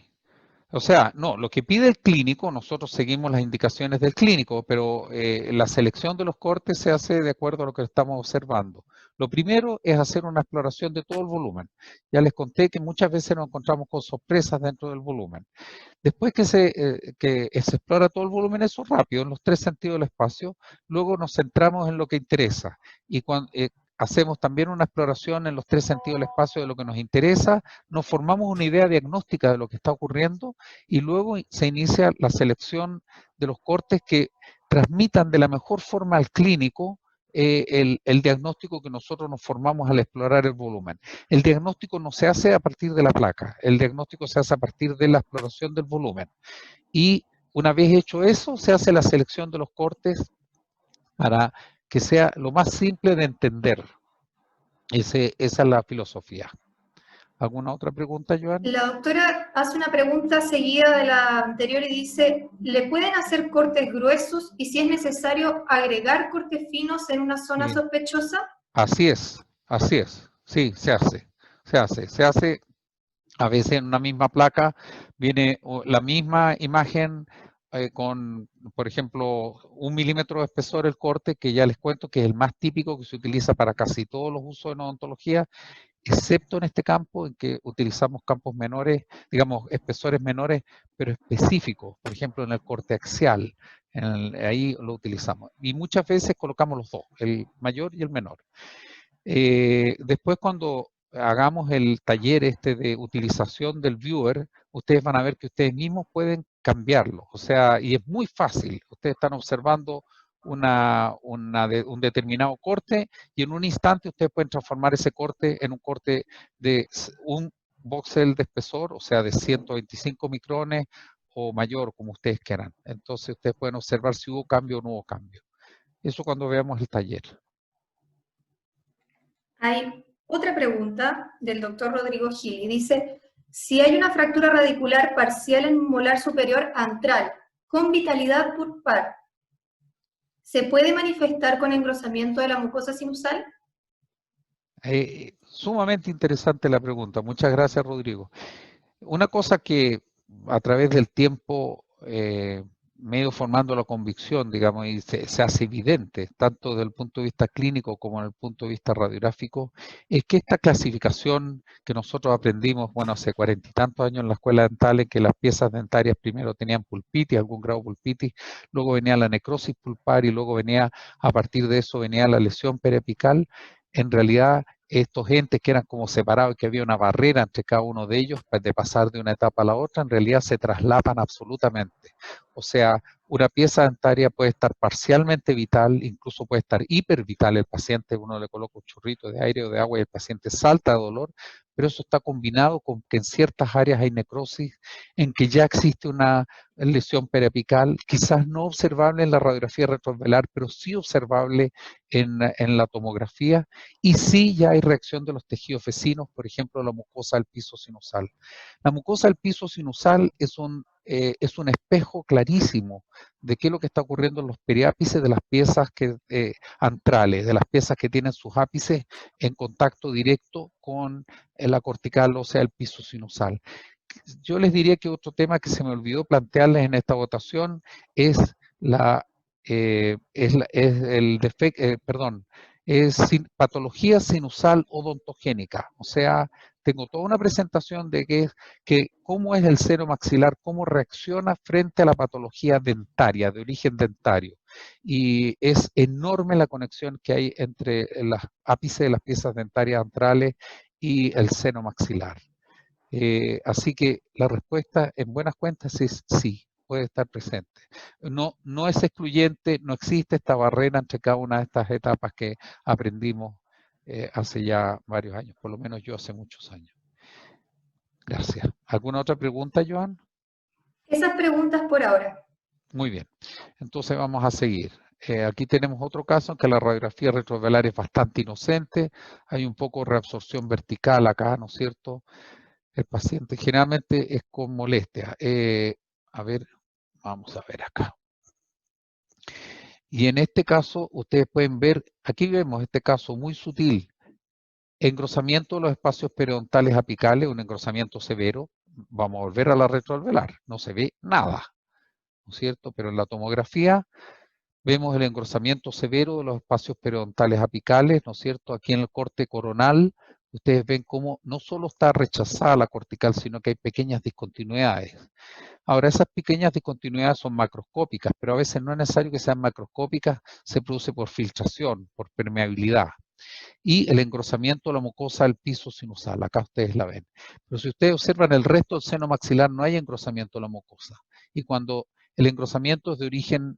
O sea, no, lo que pide el clínico, nosotros seguimos las indicaciones del clínico, pero la selección de los cortes se hace de acuerdo a lo que estamos observando. Lo primero es hacer una exploración de todo el volumen. Ya les conté que muchas veces nos encontramos con sorpresas dentro del volumen. Después que se explora todo el volumen, eso rápido, en los 3 sentidos del espacio, luego nos centramos en lo que interesa. Y cuando hacemos también una exploración en los 3 sentidos del espacio de lo que nos interesa, nos formamos una idea diagnóstica de lo que está ocurriendo y luego se inicia la selección de los cortes que transmitan de la mejor forma al clínico el diagnóstico que nosotros nos formamos al explorar el volumen. El diagnóstico no se hace a partir de la placa, el diagnóstico se hace a partir de la exploración del volumen. Y una vez hecho eso, se hace la selección de los cortes para que sea lo más simple de entender. Esa es la filosofía. ¿Alguna otra pregunta, Joan? La doctora hace una pregunta seguida de la anterior y dice, ¿le pueden hacer cortes gruesos y si es necesario agregar cortes finos en una zona sospechosa? Así es, sí, se hace. A veces en una misma placa viene la misma imagen con, por ejemplo, 1 milímetro de espesor el corte, que ya les cuento que es el más típico que se utiliza para casi todos los usos en odontología, excepto en este campo en que utilizamos campos menores, digamos, espesores menores, pero específicos, por ejemplo, en el corte axial, ahí lo utilizamos. Y muchas veces colocamos los dos, el mayor y el menor. Después cuando hagamos el taller este de utilización del viewer, ustedes van a ver que ustedes mismos pueden cambiarlo. O sea, y es muy fácil. Ustedes están observando un determinado corte y en un instante ustedes pueden transformar ese corte en un corte de un voxel de espesor, o sea, de 125 micrones o mayor, como ustedes quieran. Entonces ustedes pueden observar si hubo cambio o no hubo cambio. Eso cuando veamos el taller. Hay otra pregunta del doctor Rodrigo Gil y dice, si hay una fractura radicular parcial en un molar superior antral con vitalidad pulpar, ¿se puede manifestar con engrosamiento de la mucosa sinusal? Sumamente interesante la pregunta. Muchas gracias, Rodrigo. Una cosa que a través del tiempo me he ido formando la convicción, digamos, y se hace evidente, tanto desde el punto de vista clínico como desde el punto de vista radiográfico, es que esta clasificación que nosotros aprendimos, bueno, hace 40 y tantos años en la escuela dental, en que las piezas dentarias primero tenían pulpitis, algún grado de pulpitis, luego venía la necrosis pulpar y luego venía, a partir de eso, venía la lesión periapical. En realidad, estos entes que eran como separados y que había una barrera entre cada uno de ellos de pasar de una etapa a la otra, en realidad se traslapan absolutamente. O sea, una pieza dentaria puede estar parcialmente vital, incluso puede estar hipervital el paciente, uno le coloca un chorrito de aire o de agua y el paciente salta de dolor, pero eso está combinado con que en ciertas áreas hay necrosis, en que ya existe una lesión periapical, quizás no observable en la radiografía retrovelar, pero sí observable en la tomografía, y sí ya hay reacción de los tejidos vecinos, por ejemplo, la mucosa del piso sinusal. La mucosa del piso sinusal es un espejo clarísimo de qué es lo que está ocurriendo en los periápices de las piezas antrales, de las piezas que tienen sus ápices en contacto directo con la cortical, o sea, el piso sinusal. Yo les diría que otro tema que se me olvidó plantearles en esta votación es patología sinusal odontogénica. O sea, tengo toda una presentación de que cómo es el seno maxilar, cómo reacciona frente a la patología dentaria, de origen dentario. Y es enorme la conexión que hay entre las ápices de las piezas dentarias antrales y el seno maxilar. Así que la respuesta en buenas cuentas es sí, puede estar presente. No, no es excluyente, no existe esta barrera entre cada una de estas etapas que aprendimos hace ya varios años, por lo menos yo hace muchos años. Gracias. ¿Alguna otra pregunta, Joan? Esas preguntas por ahora. Muy bien. Entonces vamos a seguir. Aquí tenemos otro caso en que la radiografía retrovelar es bastante inocente. Hay un poco de reabsorción vertical acá, ¿no es cierto? El paciente generalmente es con molestia. A ver, vamos a ver acá. Y en este caso, ustedes pueden ver, aquí vemos este caso muy sutil, engrosamiento de los espacios periodontales apicales, un engrosamiento severo. Vamos a volver a la retroalveolar, no se ve nada, ¿no es cierto? Pero en la tomografía vemos el engrosamiento severo de los espacios periodontales apicales, ¿no es cierto? Aquí en el corte coronal, ustedes ven cómo no solo está rechazada la cortical, sino que hay pequeñas discontinuidades. Ahora, esas pequeñas discontinuidades son macroscópicas, pero a veces no es necesario que sean macroscópicas, se produce por filtración, por permeabilidad. Y el engrosamiento de la mucosa del piso sinusal, acá ustedes la ven. Pero si ustedes observan el resto del seno maxilar, no hay engrosamiento de la mucosa. Y cuando el engrosamiento es de origen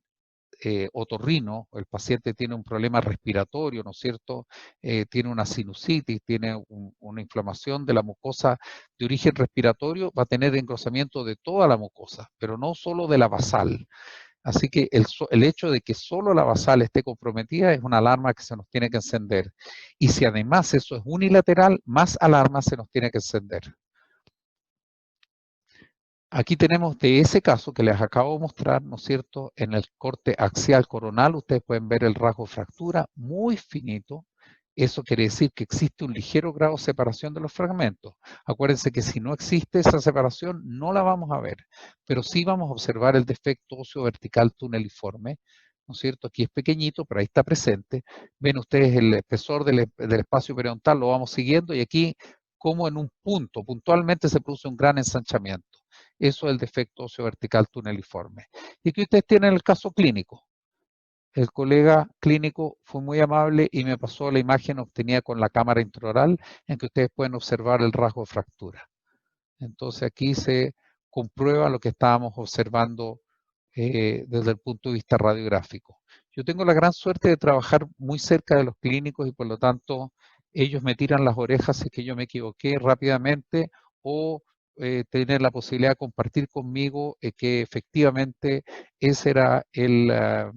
otorrino, el paciente tiene un problema respiratorio, ¿no es cierto? Tiene una sinusitis, tiene una inflamación de la mucosa de origen respiratorio, va a tener engrosamiento de toda la mucosa, pero no solo de la basal. Así que el hecho de que solo la basal esté comprometida es una alarma que se nos tiene que encender. Y si además eso es unilateral, más alarma se nos tiene que encender. Aquí tenemos de ese caso que les acabo de mostrar, ¿no es cierto? En el corte axial coronal, ustedes pueden ver el rasgo de fractura muy finito Eso quiere decir que existe un ligero grado de separación de los fragmentos. Acuérdense que si no existe esa separación, no la vamos a ver, pero sí vamos a observar el defecto óseo vertical tuneliforme, ¿no es cierto? Aquí es pequeñito, pero ahí está presente. Ven ustedes el espesor del espacio periodontal, lo vamos siguiendo, y aquí, como en un punto, puntualmente se produce un gran ensanchamiento. Eso es el defecto óseo vertical tuneliforme. Y aquí ustedes tienen el caso clínico. El colega clínico fue muy amable y me pasó la imagen obtenida con la cámara intraoral, en que ustedes pueden observar el rasgo de fractura. Entonces aquí se comprueba lo que estábamos observando desde el punto de vista radiográfico. Yo tengo la gran suerte de trabajar muy cerca de los clínicos y por lo tanto ellos me tiran las orejas si es que yo me equivoqué rápidamente, o tener la posibilidad de compartir conmigo que efectivamente ese era el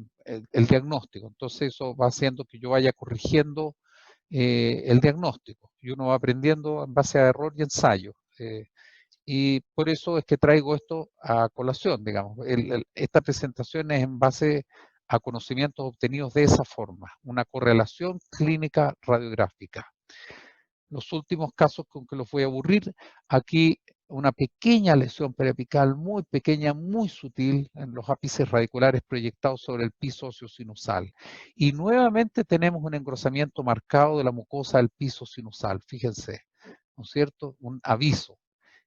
diagnóstico. Entonces eso va haciendo que yo vaya corrigiendo el diagnóstico y uno va aprendiendo en base a error y ensayo. Y por eso es que traigo esto a colación, digamos. Esta presentación es en base a conocimientos obtenidos de esa forma, una correlación clínica radiográfica. Los últimos casos con que los voy a aburrir, aquí una pequeña lesión periapical, muy pequeña, muy sutil, en los ápices radiculares proyectados sobre el piso óseo sinusal. Y nuevamente tenemos un engrosamiento marcado de la mucosa del piso sinusal, fíjense, ¿no es cierto? Un aviso.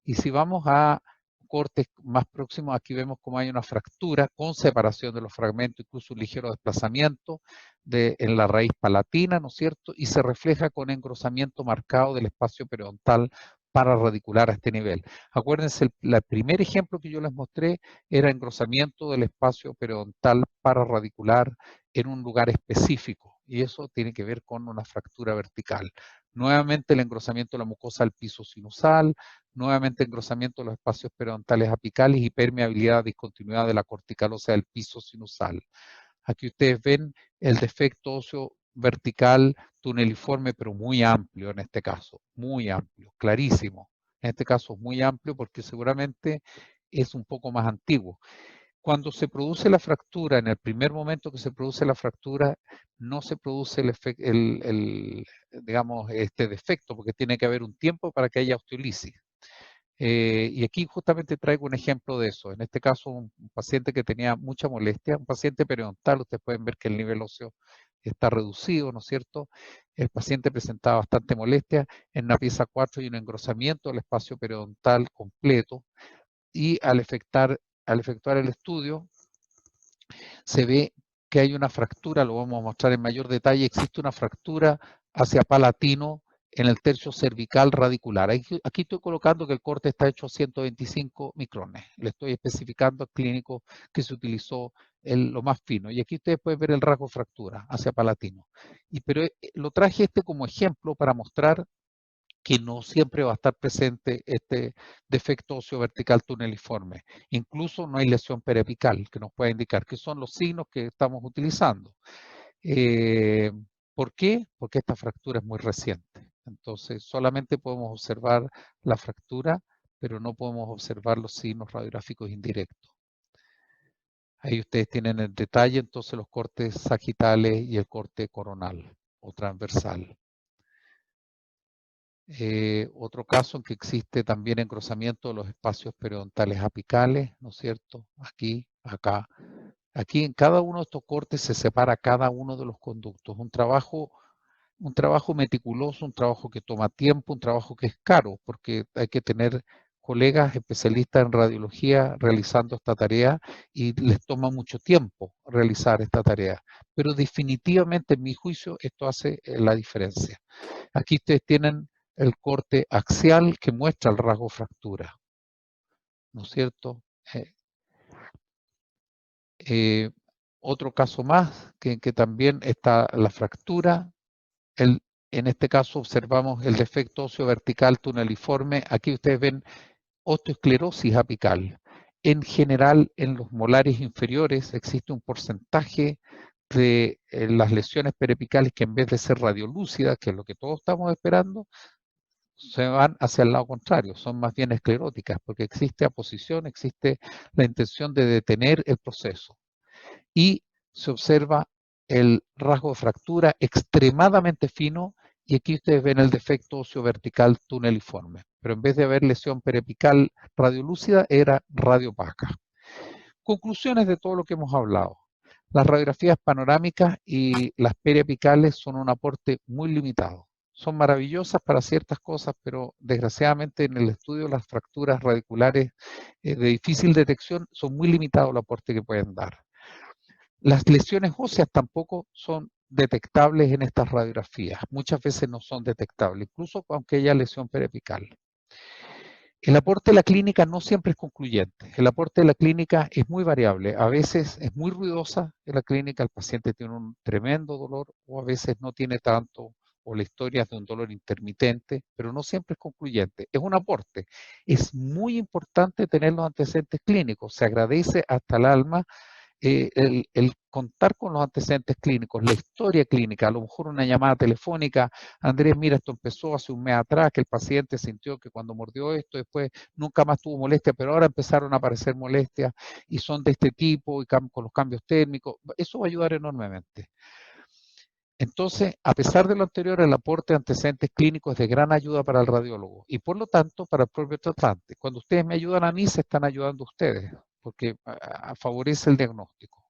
Y si vamos a cortes más próximos, aquí vemos cómo hay una fractura con separación de los fragmentos, incluso un ligero desplazamiento en la raíz palatina, ¿no es cierto? Y se refleja con engrosamiento marcado del espacio periodontal pararradicular a este nivel. Acuérdense, el primer ejemplo que yo les mostré era engrosamiento del espacio periodontal pararadicular en un lugar específico, y eso tiene que ver con una fractura vertical. Nuevamente el engrosamiento de la mucosa del piso sinusal, nuevamente engrosamiento de los espacios periodontales apicales y permeabilidad, discontinuidad de la cortical ósea del piso sinusal. Aquí ustedes ven el defecto óseo vertical tuneliforme, pero muy amplio en este caso, muy amplio, clarísimo. En este caso muy amplio porque seguramente es un poco más antiguo. Cuando se produce la fractura, en el primer momento que se produce la fractura, no se produce digamos, este defecto, porque tiene que haber un tiempo para que haya osteolisis. Y aquí justamente traigo un ejemplo de eso. En este caso, un paciente que tenía mucha molestia, un paciente periodontal, ustedes pueden ver que el nivel óseo está reducido, ¿no es cierto? El paciente presentaba bastante molestia. En la pieza 4 hay un engrosamiento del espacio periodontal completo, y al efectuar el estudio, se ve que hay una fractura, lo vamos a mostrar en mayor detalle, existe una fractura hacia palatino en el tercio cervical radicular. Aquí estoy colocando que el corte está hecho a 125 micrones. Le estoy especificando al clínico que se utilizó lo más fino. Y aquí ustedes pueden ver el rasgo de fractura hacia palatino. Pero lo traje como ejemplo para mostrar que no siempre va a estar presente este defecto óseo vertical tuneliforme. Incluso no hay lesión periapical que nos pueda indicar, que son los signos que estamos utilizando. ¿Por qué? Porque esta fractura es muy reciente. Entonces, solamente podemos observar la fractura, pero no podemos observar los signos radiográficos indirectos. Ahí ustedes tienen en detalle entonces los cortes sagitales y el corte coronal o transversal. Otro caso en que existe también engrosamiento de los espacios periodontales apicales, ¿no es cierto? Aquí, acá. Aquí en cada uno de estos cortes se separa cada uno de los conductos. Un trabajo meticuloso, un trabajo que toma tiempo, un trabajo que es caro, porque hay que tener colegas especialistas en radiología realizando esta tarea y les toma mucho tiempo realizar esta tarea. Pero definitivamente, en mi juicio, esto hace la diferencia. Aquí ustedes tienen el corte axial que muestra el rasgo fractura, ¿no es cierto? Otro caso más que también está la fractura. En este caso observamos el defecto óseo vertical tuneliforme. Aquí ustedes ven osteoesclerosis apical. En general, en los molares inferiores existe un porcentaje de las lesiones periapicales que, en vez de ser radiolúcidas, que es lo que todos estamos esperando, se van hacia el lado contrario, son más bien escleróticas, porque existe aposición, existe la intención de detener el proceso. Y se observa el rasgo de fractura extremadamente fino y aquí ustedes ven el defecto óseo vertical tuneliforme, pero en vez de haber lesión periapical radiolúcida, era radiopaca. Conclusiones de todo lo que hemos hablado. Las radiografías panorámicas y las periapicales son un aporte muy limitado. Son maravillosas para ciertas cosas, pero desgraciadamente en el estudio las fracturas radiculares de difícil detección son muy limitados el aporte que pueden dar. Las lesiones óseas tampoco son detectables en estas radiografías. Muchas veces no son detectables, incluso aunque haya lesión periapical. El aporte de la clínica no siempre es concluyente. El aporte de la clínica es muy variable. A veces es muy ruidosa en la clínica, el paciente tiene un tremendo dolor, o a veces no tiene tanto, o la historia es de un dolor intermitente, pero no siempre es concluyente. Es un aporte. Es muy importante tener los antecedentes clínicos. Se agradece hasta el alma el contar con los antecedentes clínicos, la historia clínica, a lo mejor una llamada telefónica. Andrés, mira, esto empezó hace un mes atrás, que el paciente sintió que cuando mordió esto, después nunca más tuvo molestia, pero ahora empezaron a aparecer molestias y son de este tipo y con los cambios térmicos. Eso va a ayudar enormemente. Entonces, a pesar de lo anterior, el aporte de antecedentes clínicos es de gran ayuda para el radiólogo y por lo tanto para el propio tratante. Cuando ustedes me ayudan a mí, se están ayudando ustedes, porque favorece el diagnóstico.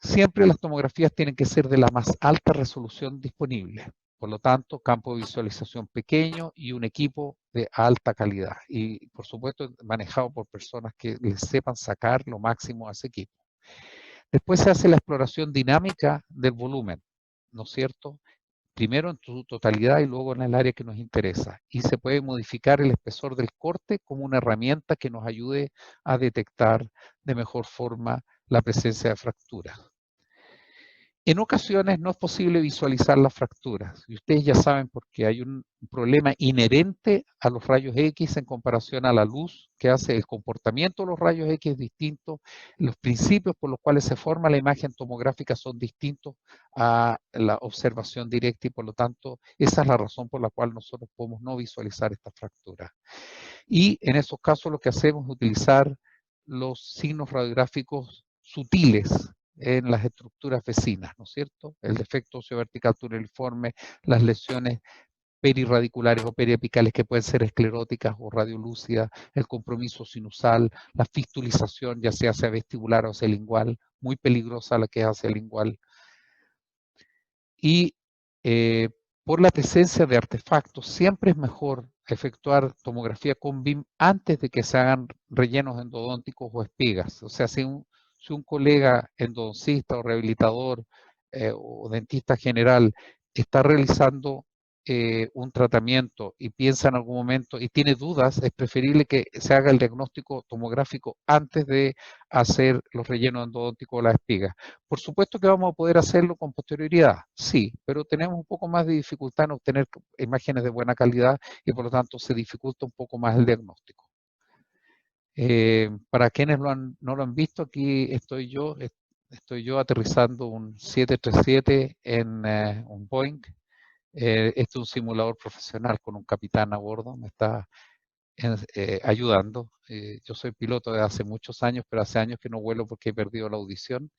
Siempre las tomografías tienen que ser de la más alta resolución disponible. Por lo tanto, campo de visualización pequeño y un equipo de alta calidad. Y por supuesto, manejado por personas que les sepan sacar lo máximo a ese equipo. Después se hace la exploración dinámica del volumen, ¿no es cierto? Primero en su totalidad y luego en el área que nos interesa. Y se puede modificar el espesor del corte como una herramienta que nos ayude a detectar de mejor forma la presencia de fracturas. En ocasiones no es posible visualizar las fracturas, y ustedes ya saben porque hay un problema inherente a los rayos X en comparación a la luz, que hace el comportamiento de los rayos X distinto, los principios por los cuales se forma la imagen tomográfica son distintos a la observación directa y por lo tanto esa es la razón por la cual nosotros podemos no visualizar estas fracturas. Y en esos casos lo que hacemos es utilizar los signos radiográficos sutiles en las estructuras vecinas, ¿no es cierto? El defecto óseo vertical tuneliforme, las lesiones perirradiculares o periapicales que pueden ser escleróticas o radiolúcidas, el compromiso sinusal, la fistulización, ya sea vestibular o lingual, muy peligrosa la que es lingual. Y por la presencia de artefactos, siempre es mejor efectuar tomografía con BIM antes de que se hagan rellenos endodónticos o espigas. O sea, si un colega endodoncista o rehabilitador o dentista general está realizando un tratamiento y piensa en algún momento y tiene dudas, es preferible que se haga el diagnóstico tomográfico antes de hacer los rellenos endodónticos o las espigas. Por supuesto que vamos a poder hacerlo con posterioridad, sí, pero tenemos un poco más de dificultad en obtener imágenes de buena calidad y por lo tanto se dificulta un poco más el diagnóstico. Para quienes no lo han visto, aquí estoy yo aterrizando un 737 en un Boeing. Este es un simulador profesional con un capitán a bordo, me está ayudando. Yo soy piloto de hace muchos años, pero hace años que no vuelo porque he perdido la audición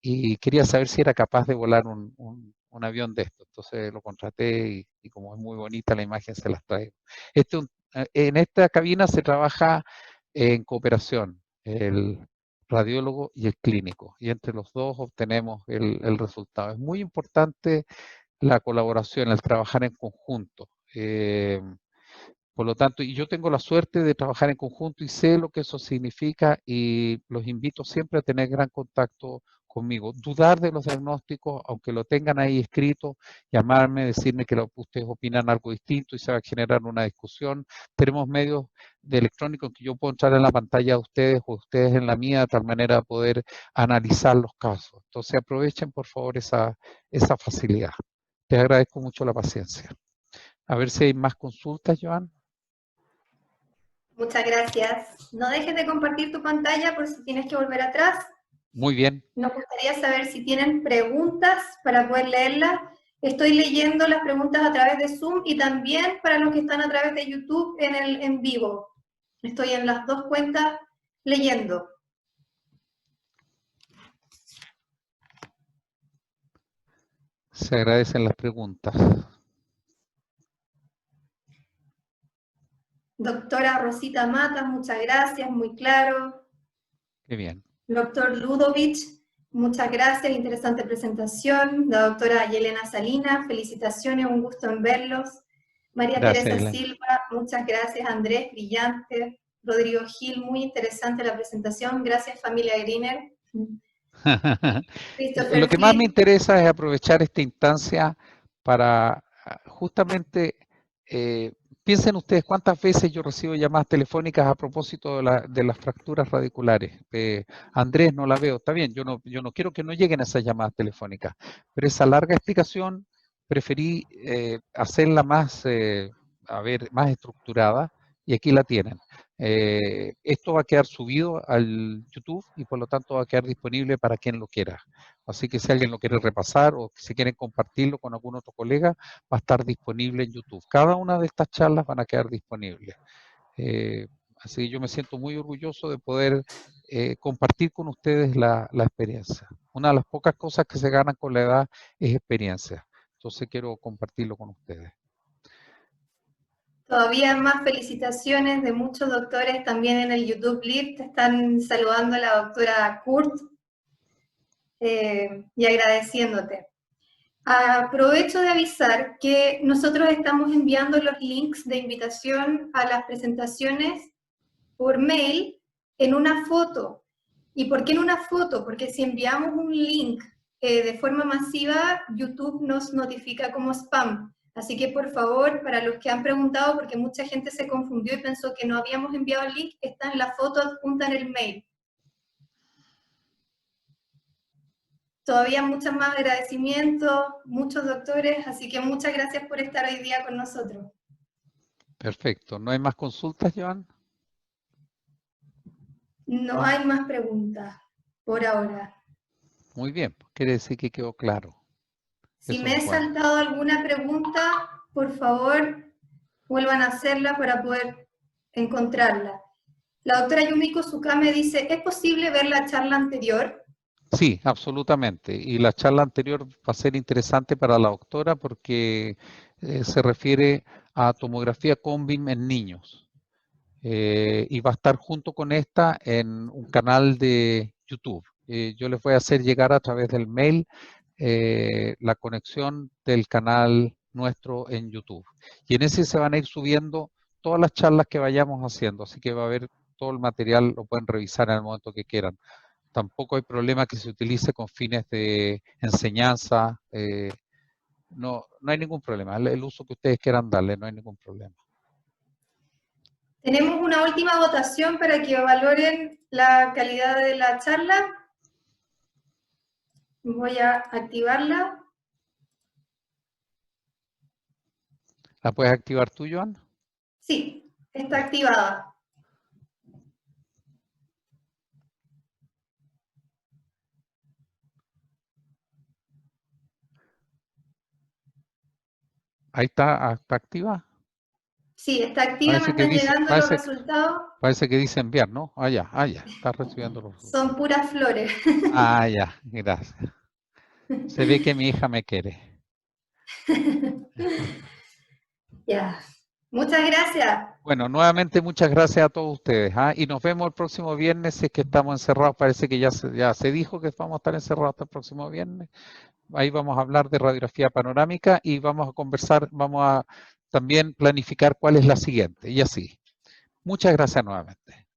y quería saber si era capaz de volar un avión de esto. Entonces lo contraté y como es muy bonita la imagen se las traigo. En esta cabina se trabaja en cooperación, el radiólogo y el clínico, y entre los dos obtenemos el resultado. Es muy importante la colaboración, el trabajar en conjunto. Por lo tanto, y yo tengo la suerte de trabajar en conjunto y sé lo que eso significa y los invito siempre a tener gran contacto conmigo. Dudar de los diagnósticos, aunque lo tengan ahí escrito, llamarme, decirme que ustedes opinan algo distinto y se va a generar una discusión. Tenemos medios de electrónico en que yo puedo entrar en la pantalla de ustedes o ustedes en la mía de tal manera de poder analizar los casos. Entonces aprovechen por favor esa facilidad. Les agradezco mucho la paciencia. A ver si hay más consultas, Joan. Muchas gracias. No dejes de compartir tu pantalla por si tienes que volver atrás. Muy bien. Nos gustaría saber si tienen preguntas para poder leerlas. Estoy leyendo las preguntas a través de Zoom y también para los que están a través de YouTube en vivo. Estoy en las dos cuentas leyendo. Se agradecen las preguntas. Doctora Rosita Mata, muchas gracias, muy claro. Qué bien. Doctor Ludovich, muchas gracias, interesante presentación. La doctora Yelena Salinas, felicitaciones, un gusto en verlos. María Gracias, Teresa Elena. Silva, muchas gracias. Andrés, brillante. Rodrigo Gil, muy interesante la presentación. Gracias, familia Greener. Christopher Lo que más me Flynn. interesa es aprovechar esta instancia para justamente, piensen ustedes cuántas veces yo recibo llamadas telefónicas a propósito de las fracturas radiculares. Andrés, no la veo, está bien, yo no quiero que no lleguen esas llamadas telefónicas, pero esa larga explicación preferí hacerla más, más estructurada, y aquí la tienen. Esto va a quedar subido al YouTube y por lo tanto va a quedar disponible para quien lo quiera. Así que si alguien lo quiere repasar o si quieren compartirlo con algún otro colega, va a estar disponible en YouTube. Cada una de estas charlas van a quedar disponibles. Así que yo me siento muy orgulloso de poder compartir con ustedes la experiencia. Una de las pocas cosas que se ganan con la edad es experiencia. Entonces quiero compartirlo con ustedes. Todavía más felicitaciones de muchos doctores también en el YouTube Live. Te están saludando a la doctora Kurt y agradeciéndote. Aprovecho de avisar que nosotros estamos enviando los links de invitación a las presentaciones por mail en una foto. ¿Y por qué en una foto? Porque si enviamos un link de forma masiva, YouTube nos notifica como spam. Así que por favor, para los que han preguntado, porque mucha gente se confundió y pensó que no habíamos enviado el link, está en la foto adjunta en el mail. Todavía muchos más agradecimientos, muchos doctores, así que muchas gracias por estar hoy día con nosotros. Perfecto. ¿No hay más consultas, Joan? No hay más preguntas por ahora. Muy bien, quiere decir que quedó claro. Si Eso me he es bueno. saltado alguna pregunta, por favor, vuelvan a hacerla para poder encontrarla. La doctora Yumiko Tsukame dice, ¿es posible ver la charla anterior? Sí, absolutamente. Y la charla anterior va a ser interesante para la doctora porque se refiere a tomografía CONBIM en niños. Y va a estar junto con esta en un canal de YouTube. Yo les voy a hacer llegar a través del mail la conexión del canal nuestro en YouTube. Y en ese se van a ir subiendo todas las charlas que vayamos haciendo, así que va a haber todo el material, lo pueden revisar en el momento que quieran. Tampoco hay problema que se utilice con fines de enseñanza, no hay ningún problema, el uso que ustedes quieran darle, no hay ningún problema. Tenemos una última votación para que valoren la calidad de la charla. Voy a activarla. ¿La puedes activar tú, Joan? Sí, está activada. Ahí está activa. Sí, está activa, me Parece que están dice, llegando los resultados. parece que dice enviar, ¿no? Ya, está recibiendo los resultados. Son puras flores. Ya, gracias. Se ve que mi hija me quiere. Ya. Muchas gracias. Bueno, nuevamente muchas gracias a todos ustedes. Y nos vemos el próximo viernes, si es que estamos encerrados. Parece que ya se dijo que vamos a estar encerrados hasta el próximo viernes. Ahí vamos a hablar de radiografía panorámica y vamos a conversar, vamos a también planificar cuál es la siguiente. Y así. Muchas gracias nuevamente.